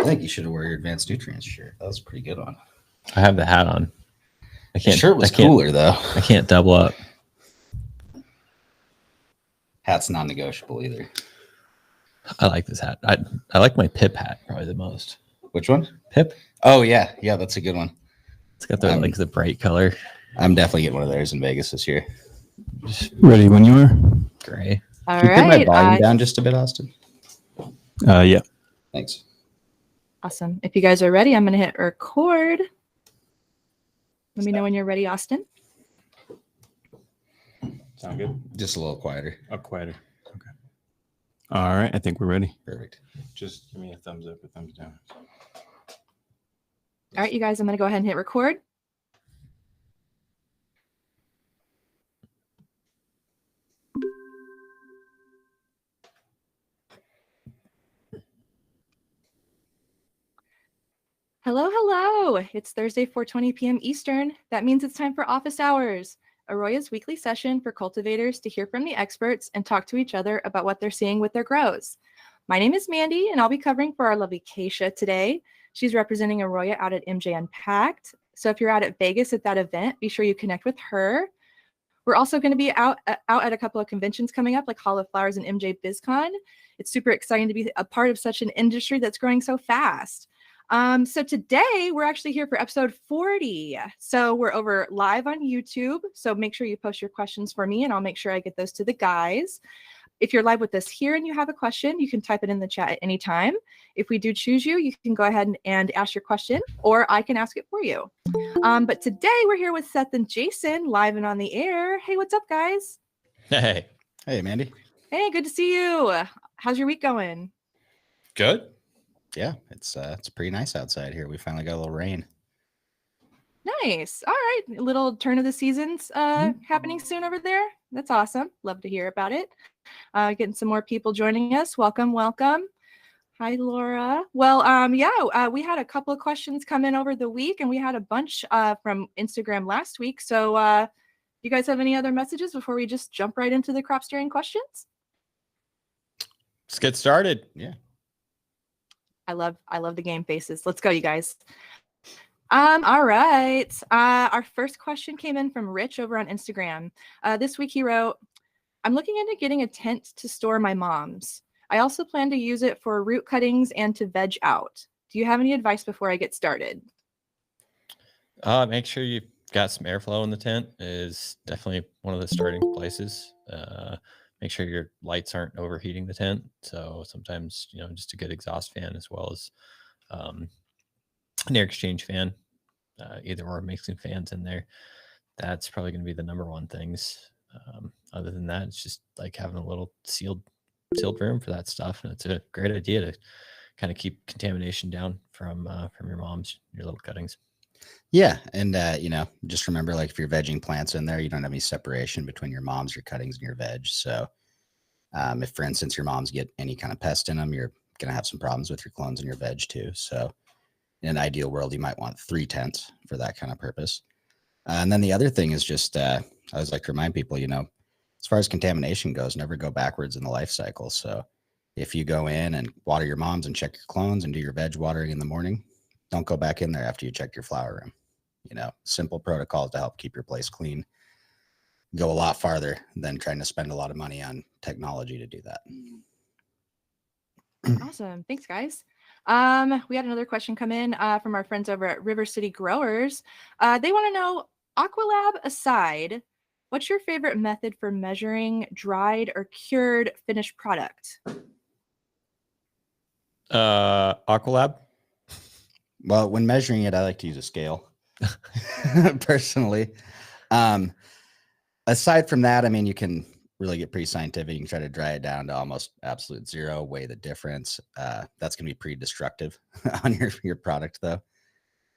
I think you should have worn your advanced nutrients shirt. That was a pretty good one. I have the hat on. I can't. The shirt was cooler though. I can't double up. Hat's non-negotiable either. I like this hat. I like my Pip hat probably the most. Which one? Pip. Oh yeah, that's a good one. It's got the like the bright color. I'm definitely getting one of theirs in Vegas this year. Ready when you are. Gray. All Can you right. put my volume down just a bit, Austin? Yeah. Thanks. Awesome. If you guys are ready, I'm going to hit record. Let me know when you're ready, Austin. Sound good? Just a little quieter. Oh, quieter. Okay. All right. I think we're ready. Perfect. Just give me a thumbs up or thumbs down. All right, you guys, I'm going to go ahead and hit record. Hello, hello. It's Thursday, 4:20 p.m. Eastern. That means it's time for office hours, AROYA's weekly session for cultivators to hear from the experts and talk to each other about what they're seeing with their grows. My name is Mandy, and I'll be covering for our lovely Keisha today. She's representing AROYA out at MJ Unpacked. So if you're out at Vegas at that event, be sure you connect with her. We're also going to be out at a couple of conventions coming up, like Hall of Flowers and MJ BizCon. It's super exciting to be a part of such an industry that's growing so fast. So today we're actually here for episode 40. So we're over live on YouTube. So make sure you post your questions for me and I'll make sure I get those to the guys. If you're live with us here and you have a question, you can type it in the chat at any time. If we do choose you, you can go ahead and ask your question or I can ask it for you. But today we're here with Seth and Jason live and on the air. Hey, what's up, guys? Hey. Hey, Mandy. Hey, good to see you. How's your week going? Good. Yeah, it's pretty nice outside here. We finally got a little rain. Nice. All right. A little turn of the seasons happening soon over there. That's awesome. Love to hear about it. Getting some more people joining us. Welcome, welcome. Hi, Laura. Well, we had a couple of questions come in over the week, and we had a bunch from Instagram last week. So you guys have any other messages before we just jump right into the crop steering questions? Let's get started. Yeah. I love the game faces. Let's go, you guys. All right. Our first question came in from Rich over on Instagram. This week he wrote, I'm looking into getting a tent to store my mom's. I also plan to use it for root cuttings and to veg out. Do you have any advice before I get started? Make sure you've got some airflow in the tent is definitely one of the starting places. Make sure your lights aren't overheating the tent. So sometimes, just a good exhaust fan as well as an air exchange fan, either or mixing fans in there. That's probably going to be the number one things. Other than that, it's just like having a little sealed room for that stuff. And it's a great idea to kind of keep contamination down from your mom's, your little cuttings. Yeah. And, just remember, like if you're vegging plants in there, you don't have any separation between your mom's, your cuttings, and your veg. So if, for instance, your mom's get any kind of pest in them, you're going to have some problems with your clones and your veg too. So in an ideal world, you might want 3 tents for that kind of purpose. And then the other thing is just, I always like to remind people, as far as contamination goes, never go backwards in the life cycle. So if you go in and water your mom's and check your clones and do your veg watering in the morning, don't go back in there after you check your flower room. Simple protocols to help keep your place clean go a lot farther than trying to spend a lot of money on technology to do that. Awesome. Thanks, guys. We had another question come in from our friends over at River City Growers. They want to know, Aqualab aside, what's your favorite method for measuring dried or cured finished product? Aqualab. Well, when measuring it, I like to use a scale personally. Aside from that, you can really get pretty scientific. You can try to dry it down to almost absolute zero, weigh the difference. That's going to be pretty destructive on your product though.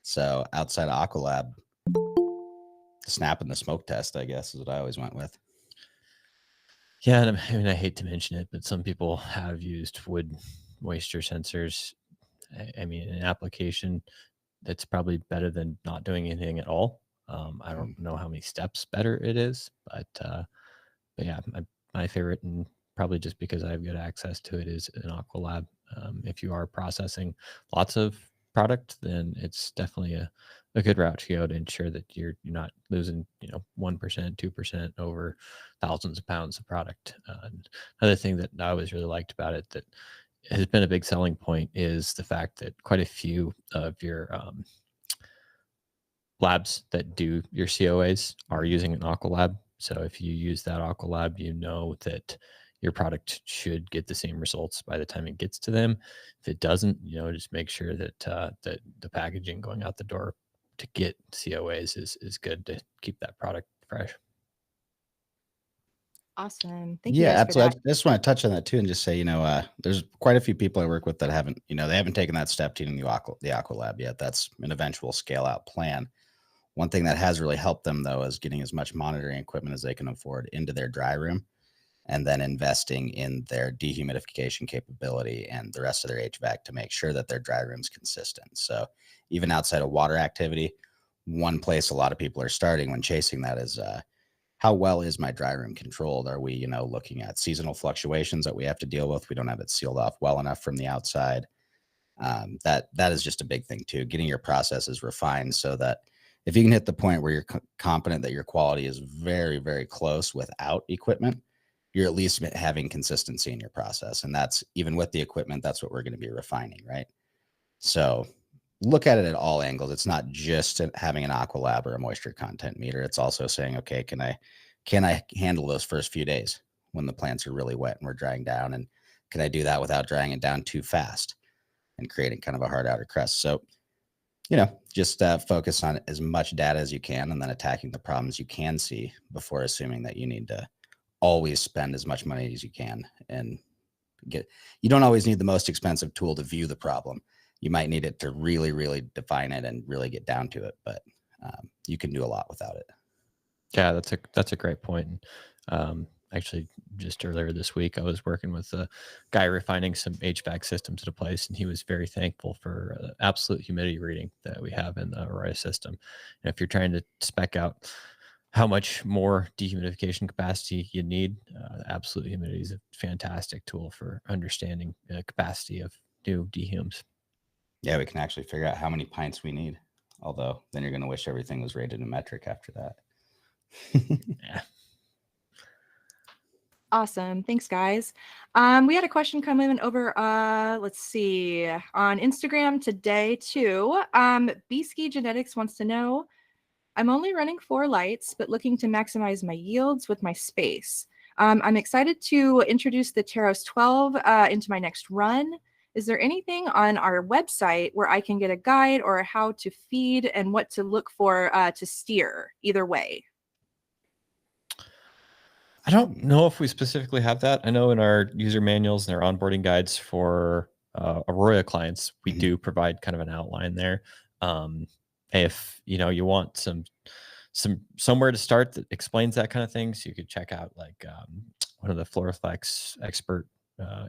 So outside of Aqualab, the snap and the smoke test, I guess, is what I always went with. Yeah. And I hate to mention it, but some people have used wood moisture sensors. An application that's probably better than not doing anything at all. I don't know how many steps better it is, but yeah, my favorite, and probably just because I have good access to it, is an Aqualab If you are processing lots of product, then it's definitely a good route to go to ensure that you're not losing 1%, 2% over thousands of pounds of product. Another thing that I always really liked about it that has been a big selling point is the fact that quite a few of your labs that do your COAs are using an Aqualab. So if you use that Aqualab, you know that your product should get the same results by the time it gets to them. If it doesn't, just make sure that that the packaging going out the door to get COAs is good to keep that product fresh. Awesome. Thank you Yeah, guys for that. absolutely. I just want to touch on that too and just say, there's quite a few people I work with that haven't, they haven't taken that step to the Aqualab yet. That's an eventual scale out plan. One thing that has really helped them though is getting as much monitoring equipment as they can afford into their dry room, and then investing in their dehumidification capability and the rest of their HVAC to make sure that their dry room's consistent. So even outside of water activity, one place a lot of people are starting when chasing that is how well is my dry room controlled? Are we, looking at seasonal fluctuations that we have to deal with? We don't have it sealed off well enough from the outside. That is just a big thing too. Getting your processes refined so that if you can hit the point where you're confident that your quality is very, very close without equipment, you're at least having consistency in your process. And that's even with the equipment, that's what we're going to be refining, right? So look at it at all angles. It's not just having an Aqualab or a moisture content meter. It's also saying, okay, can I handle those first few days when the plants are really wet and we're drying down? And can I do that without drying it down too fast and creating kind of a hard outer crust? So, just focus on as much data as you can and then attacking the problems you can see before assuming that you need to always spend as much money as you can. And you don't always need the most expensive tool to view the problem. You might need it to really, really define it and really get down to it, but you can do a lot without it. Yeah, that's a great point. Actually, just earlier this week, I was working with a guy refining some HVAC systems at a place, and he was very thankful for absolute humidity reading that we have in the AROYA system. And if you're trying to spec out how much more dehumidification capacity you need, absolute humidity is a fantastic tool for understanding the capacity of new dehumes. Yeah, we can actually figure out how many pints we need. Although then you're going to wish everything was rated in metric after that. Yeah. Awesome. Thanks, guys. We had a question come in over, let's see, on Instagram today, too. B-Ski Genetics wants to know, I'm only running 4 lights, but looking to maximize my yields with my space. I'm excited to introduce the Teros 12 into my next run. Is there anything on our website where I can get a guide or how to feed and what to look for to steer either way? I don't know if we specifically have that. I know in our user manuals and our onboarding guides for AROYA clients, we do provide kind of an outline there. If you want somewhere to start that explains that kind of thing, so you could check out like one of the FloraFlex expert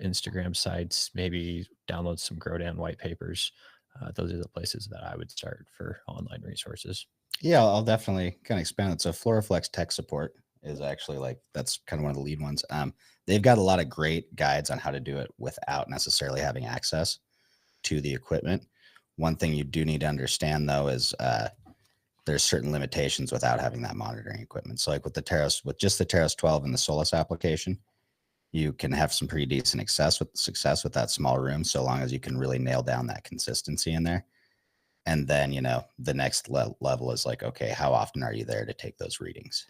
Instagram sites, maybe download some GrowDan white papers. Those are the places that I would start for online resources. Yeah, I'll definitely kind of expand it. So FloraFlex tech support is actually that's kind of one of the lead ones. They've got a lot of great guides on how to do it without necessarily having access to the equipment. One thing you do need to understand though is there's certain limitations without having that monitoring equipment. So like with just the Teros 12 and the Solus application, you can have some pretty decent success with that small room, so long as you can really nail down that consistency in there. And then, the next level is like, okay, how often are you there to take those readings?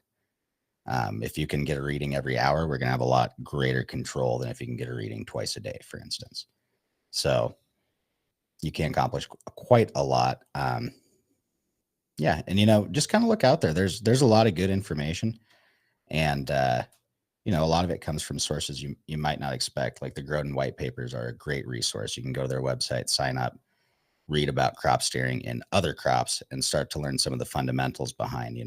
If you can get a reading every hour, we're going to have a lot greater control than if you can get a reading twice a day, for instance. So you can accomplish quite a lot. Yeah. And, just kind of look out there. There's a lot of good information, and, a lot of it comes from sources you might not expect. Like the GrowDan white papers are a great resource. You can go to their website, sign up, read about crop steering in other crops, and start to learn some of the fundamentals behind,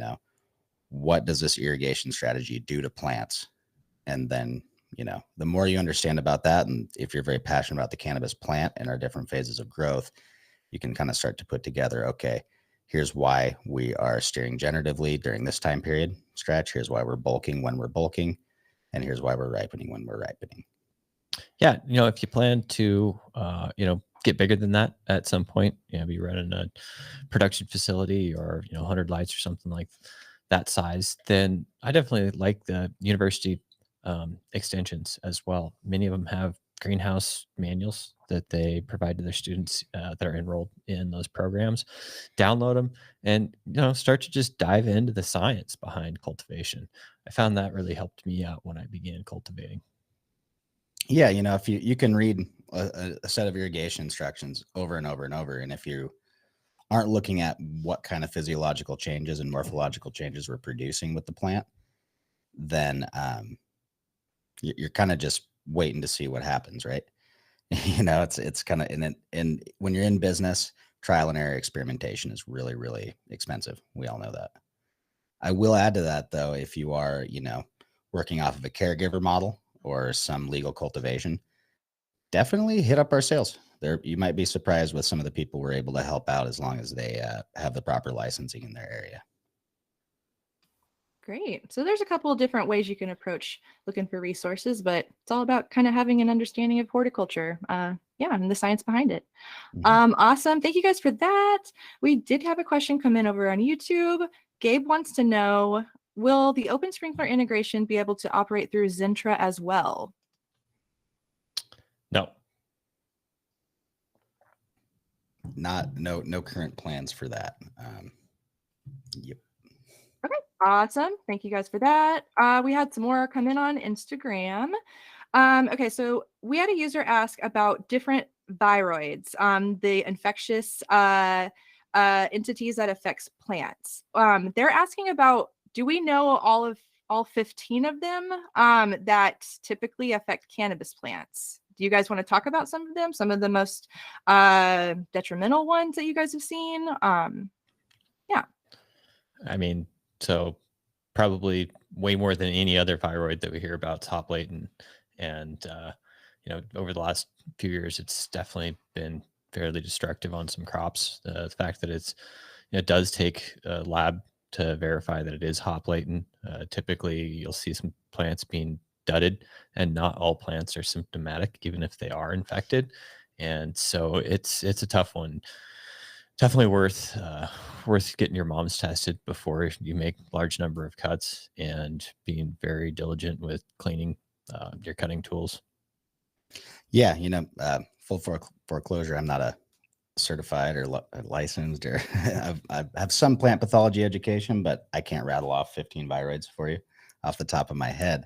what does this irrigation strategy do to plants? And then, the more you understand about that, and if you're very passionate about the cannabis plant and our different phases of growth, you can kind of start to put together, okay, here's why we are steering generatively during this time period stretch. Here's why we're bulking when we're bulking. And here's why we're ripening when we're ripening. Yeah, if you plan to, get bigger than that at some point, be running a production facility or 100 lights or something like that size, then I definitely like the university extensions as well. Many of them have greenhouse manuals that they provide to their students that are enrolled in those programs. Download them and start to just dive into the science behind cultivation. I found that really helped me out when I began cultivating. Yeah, if you can read a set of irrigation instructions over and over and over, and if you aren't looking at what kind of physiological changes and morphological changes we're producing with the plant, then you're kind of just waiting to see what happens, right? It's kind of and when you're in business, trial and error experimentation is really, really expensive. We all know that. I will add to that, though, if you are, working off of a caregiver model or some legal cultivation, definitely hit up our sales. There, you might be surprised with some of the people we're able to help out as long as they have the proper licensing in their area. Great. So there's a couple of different ways you can approach looking for resources, but it's all about kind of having an understanding of horticulture. And the science behind it. Awesome. Thank you guys for that. We did have a question come in over on YouTube. Gabe wants to know, will the open sprinkler integration be able to operate through Zentra as well? No. No current plans for that. Yep. Okay, awesome. Thank you guys for that. We had some more come in on Instagram. Okay, so we had a user ask about different viroids, the infectious entities that affects plants. They're asking about, do we know all 15 of them that typically affect cannabis plants? Do you guys want to talk about some of them? Some of the most detrimental ones that you guys have seen? I mean, so probably way more than any other viroid that we hear about is hop latent. And, over the last few years, it's definitely been fairly destructive on some crops. The fact that it does take a lab to verify that it is hop latent. Typically, you'll see some plants being dudded, and not all plants are symptomatic, even if they are infected. And so it's a tough one. Definitely worth getting your mom's tested before you make a large number of cuts, and being very diligent with cleaning your cutting tools. Yeah, full foreclosure. I'm not a certified or licensed, or I have some plant pathology education, but I can't rattle off 15 viroids for you off the top of my head.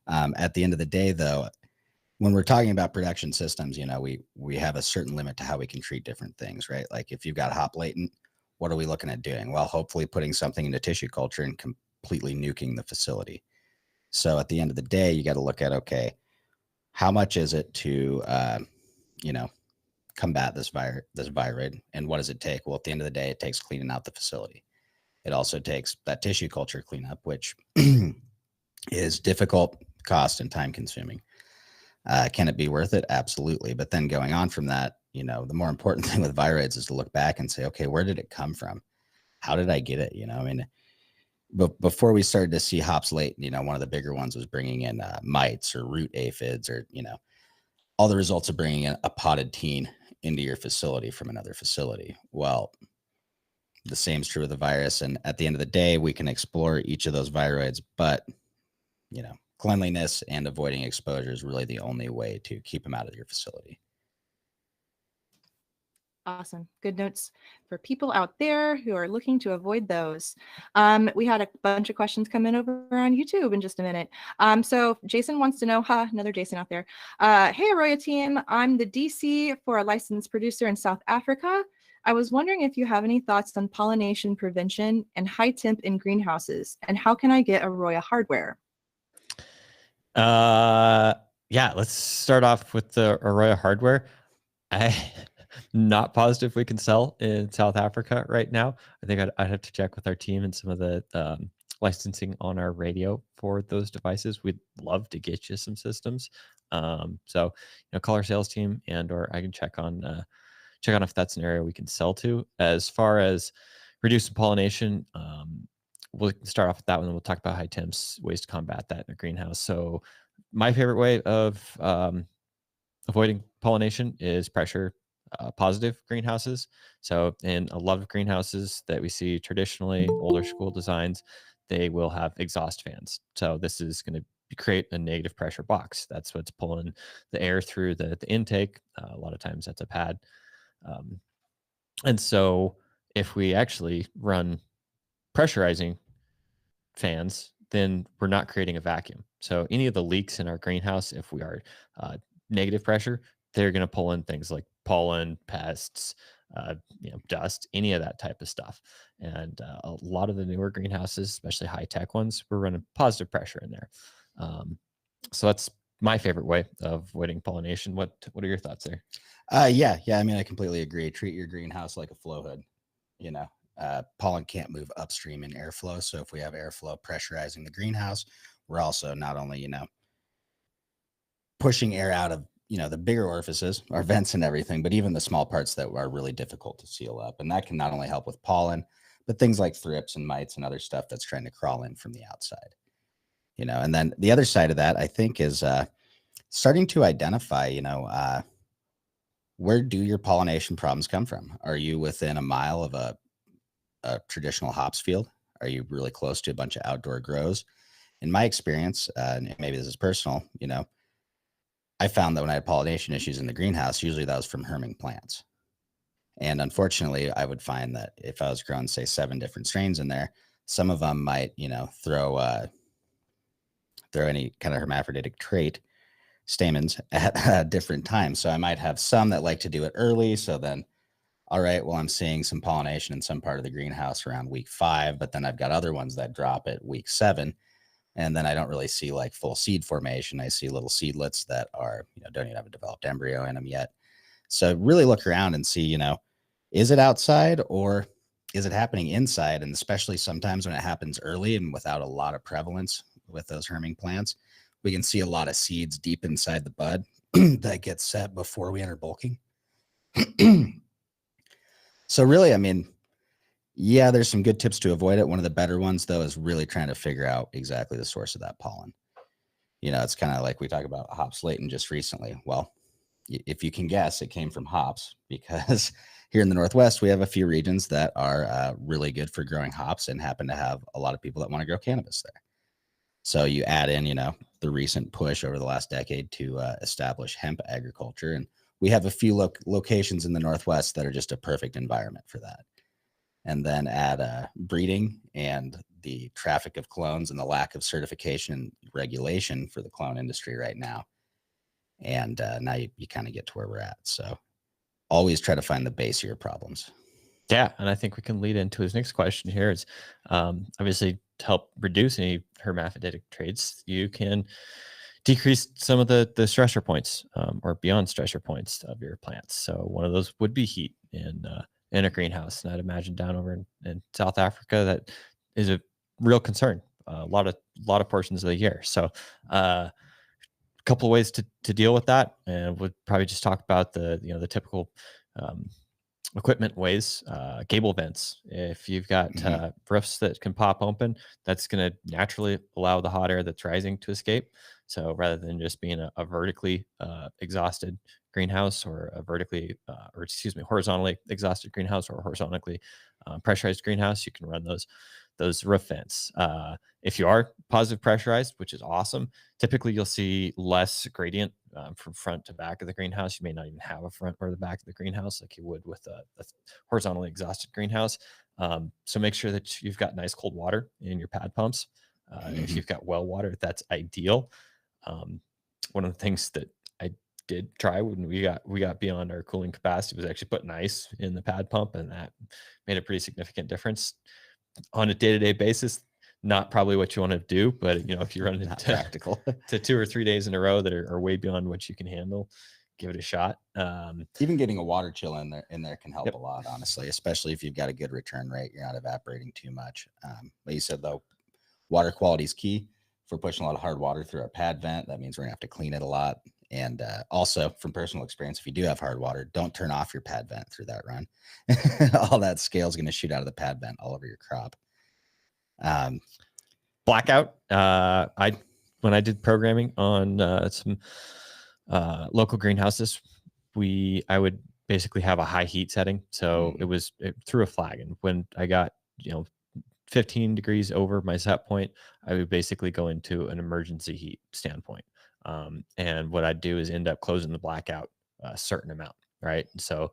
At the end of the day, though, when we're talking about production systems, we have a certain limit to how we can treat different things, right? Like if you've got hop latent, what are we looking at doing? Well, hopefully putting something into tissue culture and completely nuking the facility. So at the end of the day, you got to look at, okay, how much is it to, combat this viroid, and what does it take? Well, at the end of the day, it takes cleaning out the facility. It also takes that tissue culture cleanup, which is difficult, cost, and time consuming. Can it be worth it? Absolutely. But then going on from that, the more important thing with viroids is to look back and say, okay, where did it come from? How did I get it? But before we started to see hops late, one of the bigger ones was bringing in mites or root aphids, or, all the results of bringing in a potted teen into your facility from another facility. Well, the same is true with the virus. And at the end of the day, we can explore each of those viroids, but, cleanliness and avoiding exposure is really the only way to keep them out of your facility. Awesome. Good notes for people out there who are looking to avoid those. We had a bunch of questions come in over on YouTube in just a minute. So Jason wants to know, another Jason out there. Hey, AROYA team, I'm the DC for a licensed producer in South Africa. I was wondering if you have any thoughts on pollination prevention and high temp in greenhouses, and how can I get AROYA hardware? Yeah, let's start off with the AROYA hardware. I'm not positive we can sell in South Africa right now. I think I'd have to check with our team and some of the licensing on our radio for those devices. We'd love to get you some systems. So call our sales team, or I can check on if that's an area we can sell to. As far as reducing pollination, we'll start off with that one, and we'll talk about high temps, ways to combat that in a greenhouse. So my favorite way of avoiding pollination is pressure positive greenhouses. So in a lot of greenhouses that we see traditionally, older school designs, they will have exhaust fans. So this is going to create a negative pressure box. That's what's pulling the air through the intake. A lot of times that's a pad. And so if we actually run pressurizing fans, then we're not creating a vacuum. So any of the leaks in our greenhouse, if we are negative pressure, they're going to pull in things like pollen, pests, dust, any of that type of stuff. And a lot of the newer greenhouses, especially high-tech ones, we're running positive pressure in there. So that's my favorite way of avoiding pollination. What are your thoughts there? Yeah. I mean, I completely agree. Treat your greenhouse like a flow hood. Pollen can't move upstream in airflow. So if we have airflow pressurizing the greenhouse, we're also not only, pushing air out of, the bigger orifices, our vents and everything, but even the small parts that are really difficult to seal up. And that can not only help with pollen, but things like thrips and mites and other stuff that's trying to crawl in from the outside. And then the other side of that, I think, is starting to identify, where do your pollination problems come from? Are you within a mile of a traditional hops field? Are you really close to a bunch of outdoor grows? In my experience, and maybe this is personal, I found that when I had pollination issues in the greenhouse, usually that was from herming plants. And unfortunately, I would find that if I was growing, say, 7 different strains in there, some of them might, throw any kind of hermaphroditic trait stamens at different times. So I might have some that like to do it early. So then, all right, well, I'm seeing some pollination in some part of the greenhouse around week 5, but then I've got other ones that drop at week 7. And then I don't really see like full seed formation. I see little seedlets that are, don't even have a developed embryo in them yet. So really look around and see, is it outside or is it happening inside? And especially sometimes when it happens early and without a lot of prevalence with those herming plants, we can see a lot of seeds deep inside the bud that get set before we enter bulking. So really, I mean, yeah, there's some good tips to avoid it. One of the better ones, though, is really trying to figure out exactly the source of that pollen. It's kind of like we talk about hops latent just recently. Well, if you can guess, it came from hops, because here in the Northwest, we have a few regions that are really good for growing hops and happen to have a lot of people that want to grow cannabis there. So you add in, the recent push over the last decade to establish hemp agriculture. And we have a few locations in the Northwest that are just a perfect environment for that. And then add breeding and the traffic of clones and the lack of certification and regulation for the clone industry right now. And now you kind of get to where we're at. So always try to find the base of your problems. Yeah, and I think we can lead into his next question here. Is obviously to help reduce any hermaphroditic traits, you can decrease some of the stressor points or beyond stressor points of your plants. So one of those would be heat in a greenhouse. And I'd imagine down over in South Africa, that is a real concern a lot of portions of the year. So a couple of ways to deal with that, and would probably just talk about the typical equipment ways. Gable vents. If you've got roofs that can pop open, that's going to naturally allow the hot air that's rising to escape. So rather than just being a vertically exhausted greenhouse, or a horizontally exhausted greenhouse, or horizontally pressurized greenhouse, you can run those roof vents. If you are positive pressurized, which is awesome, typically you'll see less gradient from front to back of the greenhouse. You may not even have a front or the back of the greenhouse like you would with a horizontally exhausted greenhouse. So make sure that you've got nice cold water in your pad pumps. If you've got well water, that's ideal. One of the things that I did try when we got beyond our cooling capacity was actually putting ice in the pad pump, and that made a pretty significant difference on a day-to-day basis. Not probably what you want to do, but if you run into practical to 2 or 3 days in a row that are way beyond what you can handle, give it a shot. Even getting a water chill in there can help a lot, honestly, especially if you've got a good return rate, you're not evaporating too much. Like you said, though, water quality is key. If we're pushing a lot of hard water through our pad vent, that means we're gonna have to clean it a lot. And also, from personal experience, if you do have hard water, don't turn off your pad vent through that run. All that scale is going to shoot out of the pad vent all over your crop. Blackout. When I did programming on some local greenhouses, I would basically have a high heat setting. So it threw a flag. And when I got, 15 degrees over my set point, I would basically go into an emergency heat standpoint. And what I'd do is end up closing the blackout a certain amount, right? So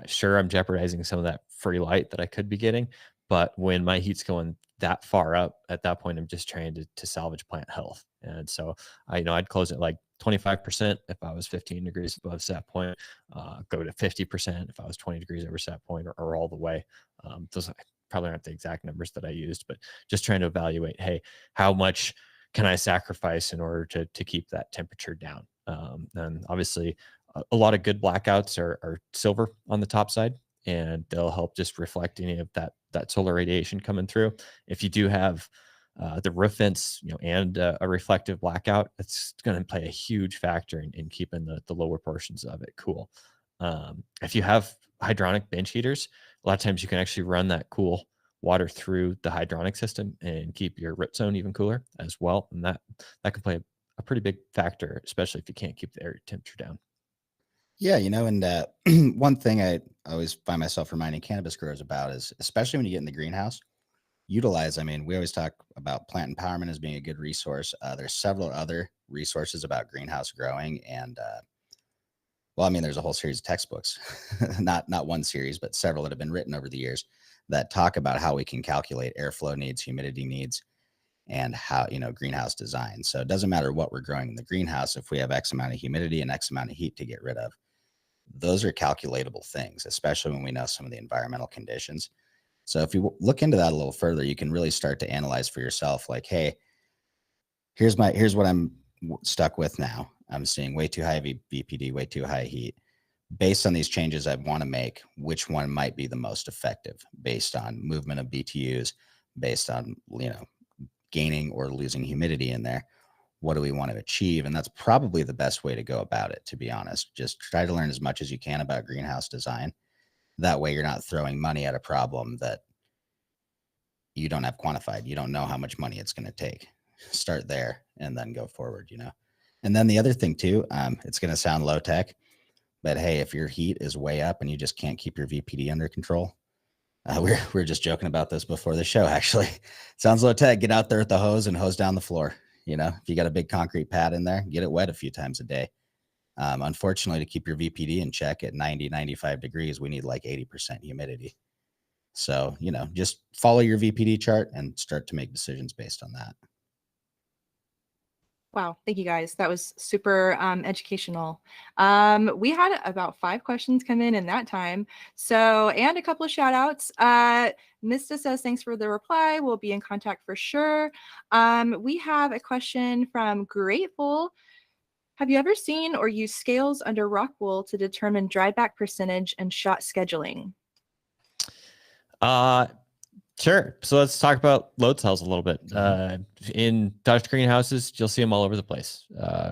sure, I'm jeopardizing some of that free light that I could be getting, but when my heat's going that far up, at that point, I'm just trying to salvage plant health. And so I'd close it like 25% if I was 15 degrees above set point, go to 50% if I was 20 degrees over set point, or all the way. Those probably aren't the exact numbers that I used, but just trying to evaluate, hey, how much can I sacrifice in order to keep that temperature down? And obviously, a lot of good blackouts are silver on the top side, and they'll help just reflect any of that solar radiation coming through. If you do have the roof vents, and a reflective blackout, it's going to play a huge factor in keeping the lower portions of it cool. If you have hydronic bench heaters, a lot of times you can actually run that cool water through the hydronic system and keep your root zone even cooler as well. And that can play a pretty big factor, especially if you can't keep the area temperature down. Yeah, and one thing I always find myself reminding cannabis growers about is, especially when you get in the greenhouse, utilize. I mean, we always talk about plant empowerment as being a good resource. There's several other resources about greenhouse growing, and there's a whole series of textbooks, not one series, but several that have been written over the years that talk about how we can calculate airflow needs, humidity needs, and how, greenhouse design. So it doesn't matter what we're growing in the greenhouse. If we have X amount of humidity and X amount of heat to get rid of, those are calculatable things, especially when we know some of the environmental conditions. So if you look into that a little further, you can really start to analyze for yourself, like, hey, here's what I'm stuck with now. I'm seeing way too high VPD, way too high heat. Based on these changes I want to make, which one might be the most effective based on movement of BTUs, based on, gaining or losing humidity in there? What do we want to achieve? And that's probably the best way to go about it, to be honest. Just try to learn as much as you can about greenhouse design. That way you're not throwing money at a problem that you don't have quantified. You don't know how much money it's going to take. Start there and then go forward, And then the other thing too, it's going to sound low tech, but hey, if your heat is way up and you just can't keep your VPD under control, we were just joking about this before the show, actually. Sounds low tech. Get out there with the hose and hose down the floor. If you got a big concrete pad in there, get it wet a few times a day. Unfortunately, to keep your VPD in check at 90, 95 degrees, we need like 80% humidity. So, just follow your VPD chart and start to make decisions based on that. Wow. Thank you guys. That was super educational. We had about 5 questions come in that time. So, and a couple of shout outs. Mista says, thanks for the reply. We'll be in contact for sure. We have a question from Grateful. Have you ever seen or used scales under rock wool to determine dryback percentage and shot scheduling? Sure. So let's talk about load cells a little bit. In Dutch greenhouses, you'll see them all over the place.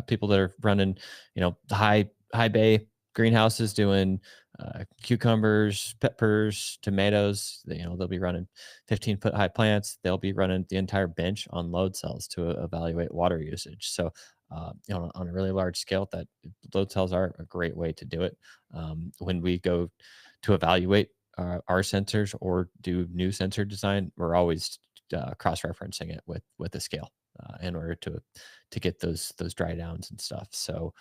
People that are running, high bay greenhouses doing cucumbers, peppers, tomatoes. They'll be running 15-foot high plants. They'll be running the entire bench on load cells to evaluate water usage. So, on a really large scale, that load cells are a great way to do it. When we go to evaluate our sensors or do new sensor design, we're always cross-referencing it with a scale in order to get those dry downs and stuff. So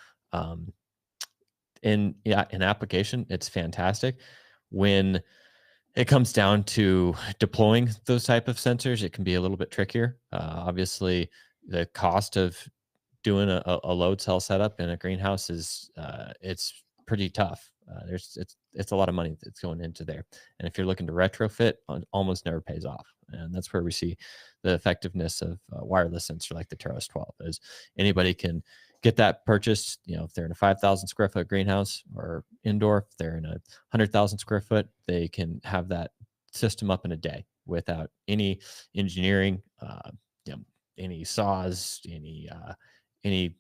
in application, it's fantastic. When it comes down to deploying those type of sensors, it can be a little bit trickier. Obviously, the cost of doing a load cell setup in a greenhouse is it's pretty tough. It's a lot of money that's going into there, and if you're looking to retrofit, almost never pays off. And that's where we see the effectiveness of wireless sensor like the Teros 12. Is anybody can get that purchased. If they're in a 5,000 square foot greenhouse or indoor, if they're in a 100,000 square foot, they can have that system up in a day without any engineering, any saws, any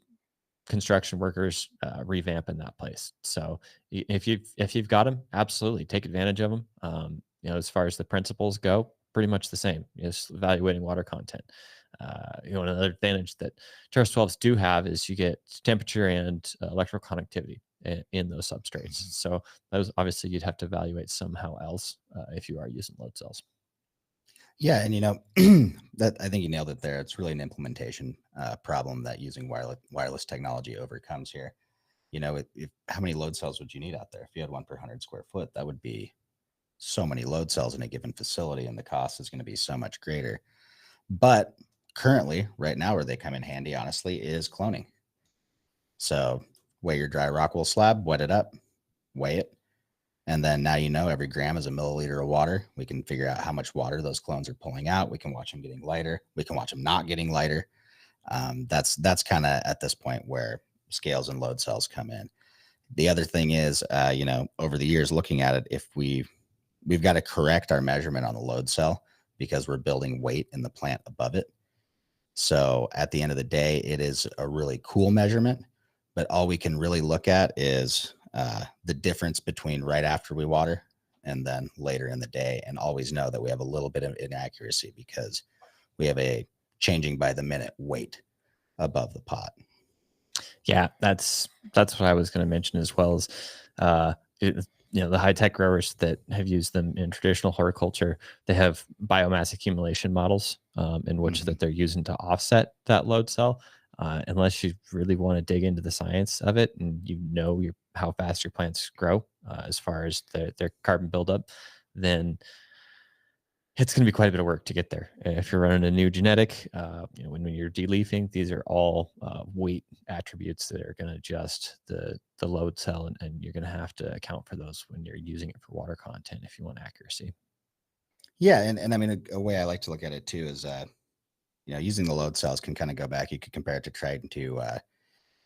construction workers revamping that place. So if you've got them, absolutely take advantage of them. As far as the principles go, pretty much the same. Just evaluating water content. Another advantage that Terrace 12s do have is you get temperature and electrical conductivity in those substrates. So those obviously you'd have to evaluate somehow else if you are using load cells. Yeah, and that I think you nailed it there. It's really an implementation problem that using wireless technology overcomes here. How many load cells would you need out there? If you had one per 100 square foot, that would be so many load cells in a given facility, and the cost is going to be so much greater. But currently, right now, where they come in handy, honestly, is cloning. So weigh your dry rock wool slab, wet it up, weigh it, and then now every gram is a milliliter of water. We can figure out how much water those clones are pulling out. We can watch them getting lighter. We can watch them not getting lighter. That's kind of at this point where scales and load cells come in. The other thing is, over the years looking at it, if we've got to correct our measurement on the load cell because we're building weight in the plant above it. So at the end of the day, it is a really cool measurement, but all we can really look at is the difference between right after we water and then later in the day, and always know that we have a little bit of inaccuracy because we have a changing by the minute weight above the pot. Yeah, that's what I was going to mention, as well as the high-tech growers that have used them in traditional horticulture. They have biomass accumulation models in which that they're using to offset that load cell. Unless you really want to dig into the science of it and how fast your plants grow as far as their carbon buildup, then it's going to be quite a bit of work to get there. If you're running a new genetic, when you're deleafing, these are all weight attributes that are going to adjust the load cell, and you're going to have to account for those when you're using it for water content if you want accuracy. Yeah, and I mean, a way I like to look at it too is, using the load cells can kind of go back. You could compare it to trying to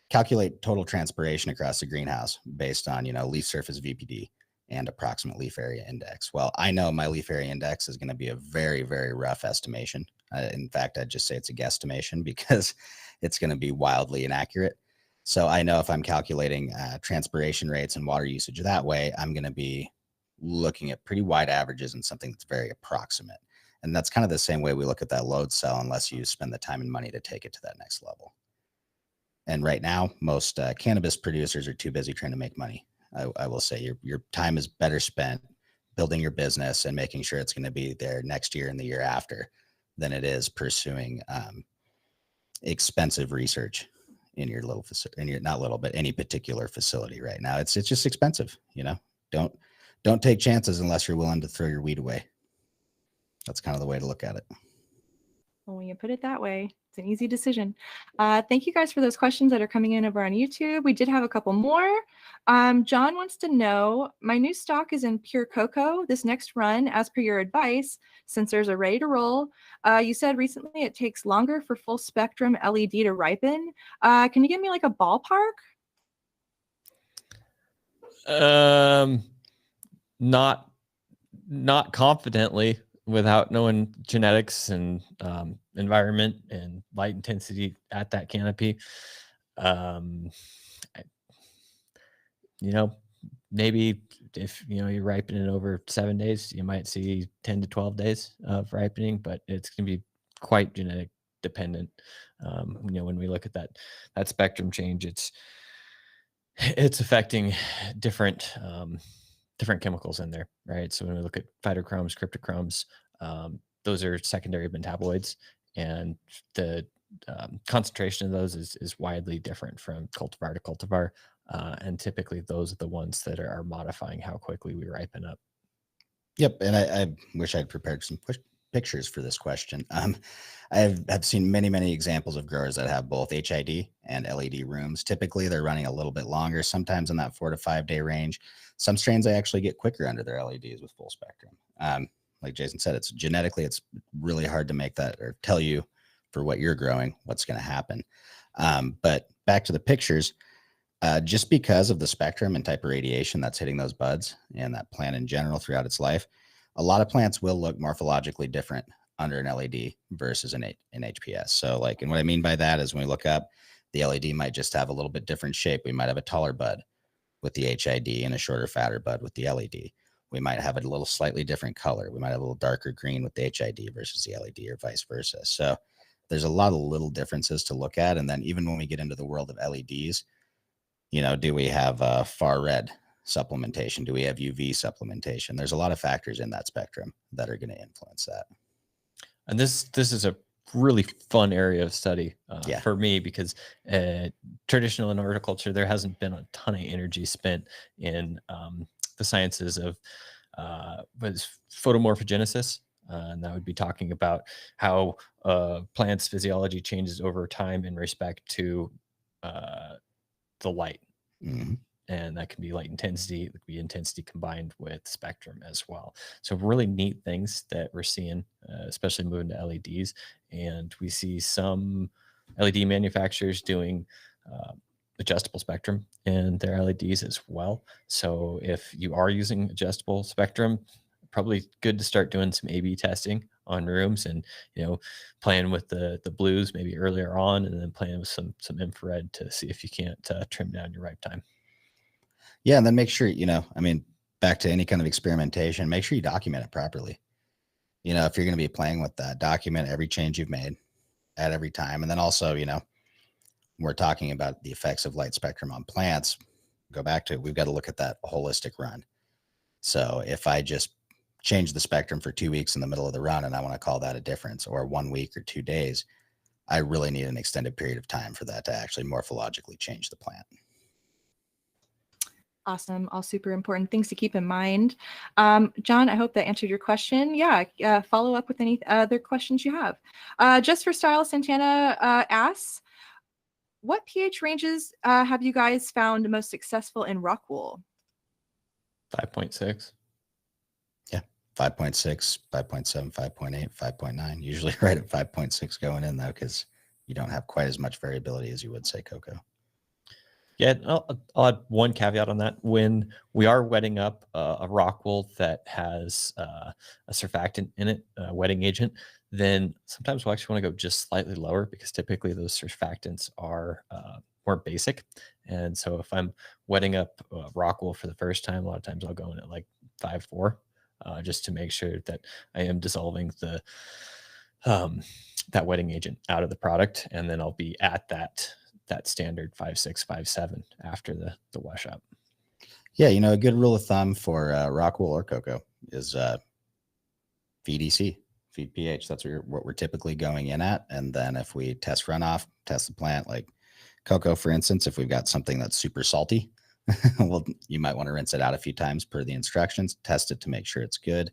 calculate total transpiration across the greenhouse based on, leaf surface VPD and approximate leaf area index. Well, I know my leaf area index is going to be a very, very rough estimation. In fact, I'd just say it's a guesstimation because it's going to be wildly inaccurate. So I know if I'm calculating transpiration rates and water usage that way, I'm going to be looking at pretty wide averages and something that's very approximate. And that's kind of the same way we look at that load cell, unless you spend the time and money to take it to that next level. And right now, most cannabis producers are too busy trying to make money. I will say your time is better spent building your business and making sure it's going to be there next year and the year after than it is pursuing expensive research in your little facility, but any particular facility right now. It's just expensive. Don't take chances unless you're willing to throw your weed away. That's kind of the way to look at it. Well, when you put it that way, it's an easy decision. Thank you guys for those questions that are coming in over on YouTube. We did have a couple more. John wants to know, my new stock is in pure cocoa. This next run, as per your advice, sensors are ready to roll. You said recently it takes longer for full spectrum LED to ripen. Can you give me like a ballpark? Not confidently, without knowing genetics and environment and light intensity at that canopy. Maybe if you're ripening over 7 days, you might see 10 to 12 days of ripening, but it's going to be quite genetic dependent. When we look at that spectrum change, it's affecting different chemicals in there, right? So when we look at phytochromes, cryptochromes, those are secondary metaboloids, and the concentration of those is widely different from cultivar to cultivar. And typically those are the ones that are modifying how quickly we ripen up. Yep. And I wish I'd prepared some pictures for this question. I've seen many examples of growers that have both HID and LED rooms. Typically they're running a little bit longer, sometimes in that 4 to 5 day range. Some strains they actually get quicker under their LEDs with full spectrum. Like Jason said, it's really hard to make that or tell you for what you're growing, what's going to happen. But back to the pictures, just because of the spectrum and type of radiation that's hitting those buds and that plant in general throughout its life, a lot of plants will look morphologically different under an LED versus an HPS. So and what I mean by that is when we look up, the LED might just have a little bit different shape. We might have a taller bud with the HID and a shorter, fatter bud with the LED. We might have a little slightly different color. We might have a little darker green with the HID versus the LED or vice versa. So there's a lot of little differences to look at. And then even when we get into the world of LEDs, you know, do we have far red supplementation? Do we have UV supplementation? There's a lot of factors in that spectrum that are going to influence that. And this is a really fun area of study for me, because traditional in horticulture, there hasn't been a ton of energy spent in the sciences of photomorphogenesis. And that would be talking about how plants' physiology changes over time in respect to the light. Mm-hmm. And that can be light intensity, it could be intensity combined with spectrum as well. So really neat things that we're seeing, especially moving to LEDs. And we see some LED manufacturers doing adjustable spectrum in their LEDs as well. So if you are using adjustable spectrum, probably good to start doing some A/B testing on rooms, and playing with the blues maybe earlier on, and then playing with some infrared to see if you can't trim down your ripe time. Yeah, and then make sure, I mean, back to any kind of experimentation, make sure you document it properly. If you're going to be playing with that, document every change you've made at every time. And then also, we're talking about the effects of light spectrum on plants. Go back to it. We've got to look at that holistic run. So if I just change the spectrum for 2 weeks in the middle of the run and I want to call that a difference, or 1 week or 2 days, I really need an extended period of time for that to actually morphologically change the plant. Awesome. All super important things to keep in mind. John, I hope that answered your question. Yeah, follow up with any other questions you have. Just for Style, Santana asks, what pH ranges have you guys found most successful in rock wool? 5.6. Yeah, 5.6, 5.7, 5.8, 5.9. Usually right at 5.6 going in, though, because you don't have quite as much variability as you would, say, cocoa. Yeah, I'll add one caveat on that. When we are wetting up a rock wool that has a surfactant in it, a wetting agent, then sometimes we'll actually want to go just slightly lower, because typically those surfactants are more basic. And so if I'm wetting up rock wool for the first time, a lot of times I'll go in at like 5.4, just to make sure that I am dissolving the that wetting agent out of the product, and then I'll be at that standard 5.6, 5.7 after the wash up. Yeah, a good rule of thumb for rock wool or cocoa is VDC, feed pH. That's what we're typically going in at. And then if we test runoff, test the plant, like cocoa, for instance, if we've got something that's super salty, well, you might want to rinse it out a few times per the instructions, test it to make sure it's good.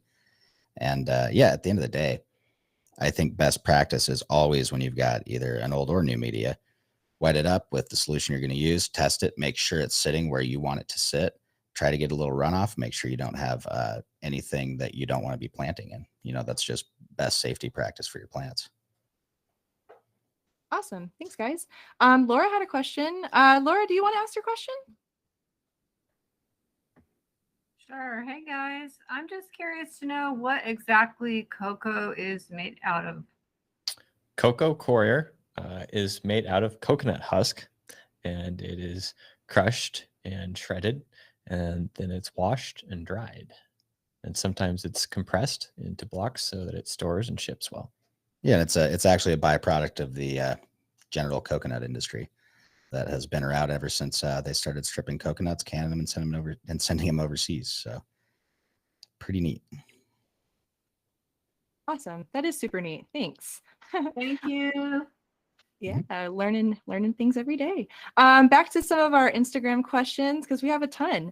And yeah, at the end of the day, I think best practice is always, when you've got either an old or new media, wet it up with the solution you're going to use, test it, make sure it's sitting where you want it to sit, try to get a little runoff, make sure you don't have anything that you don't want to be planting in. That's just best safety practice for your plants. Awesome. Thanks, guys. Laura had a question. Laura, do you want to ask your question? Sure. Hey, guys. I'm just curious to know what exactly cocoa is made out of. Cocoa coir is made out of coconut husk, and it is crushed and shredded, and then it's washed and dried. And sometimes it's compressed into blocks so that it stores and ships well. Yeah, it's actually a byproduct of the general coconut industry that has been around ever since they started stripping coconuts, canning them, and sending them overseas. So pretty neat. Awesome. That is super neat. Thanks. Thank you. Yeah, learning things every day. Back to some of our Instagram questions, because we have a ton.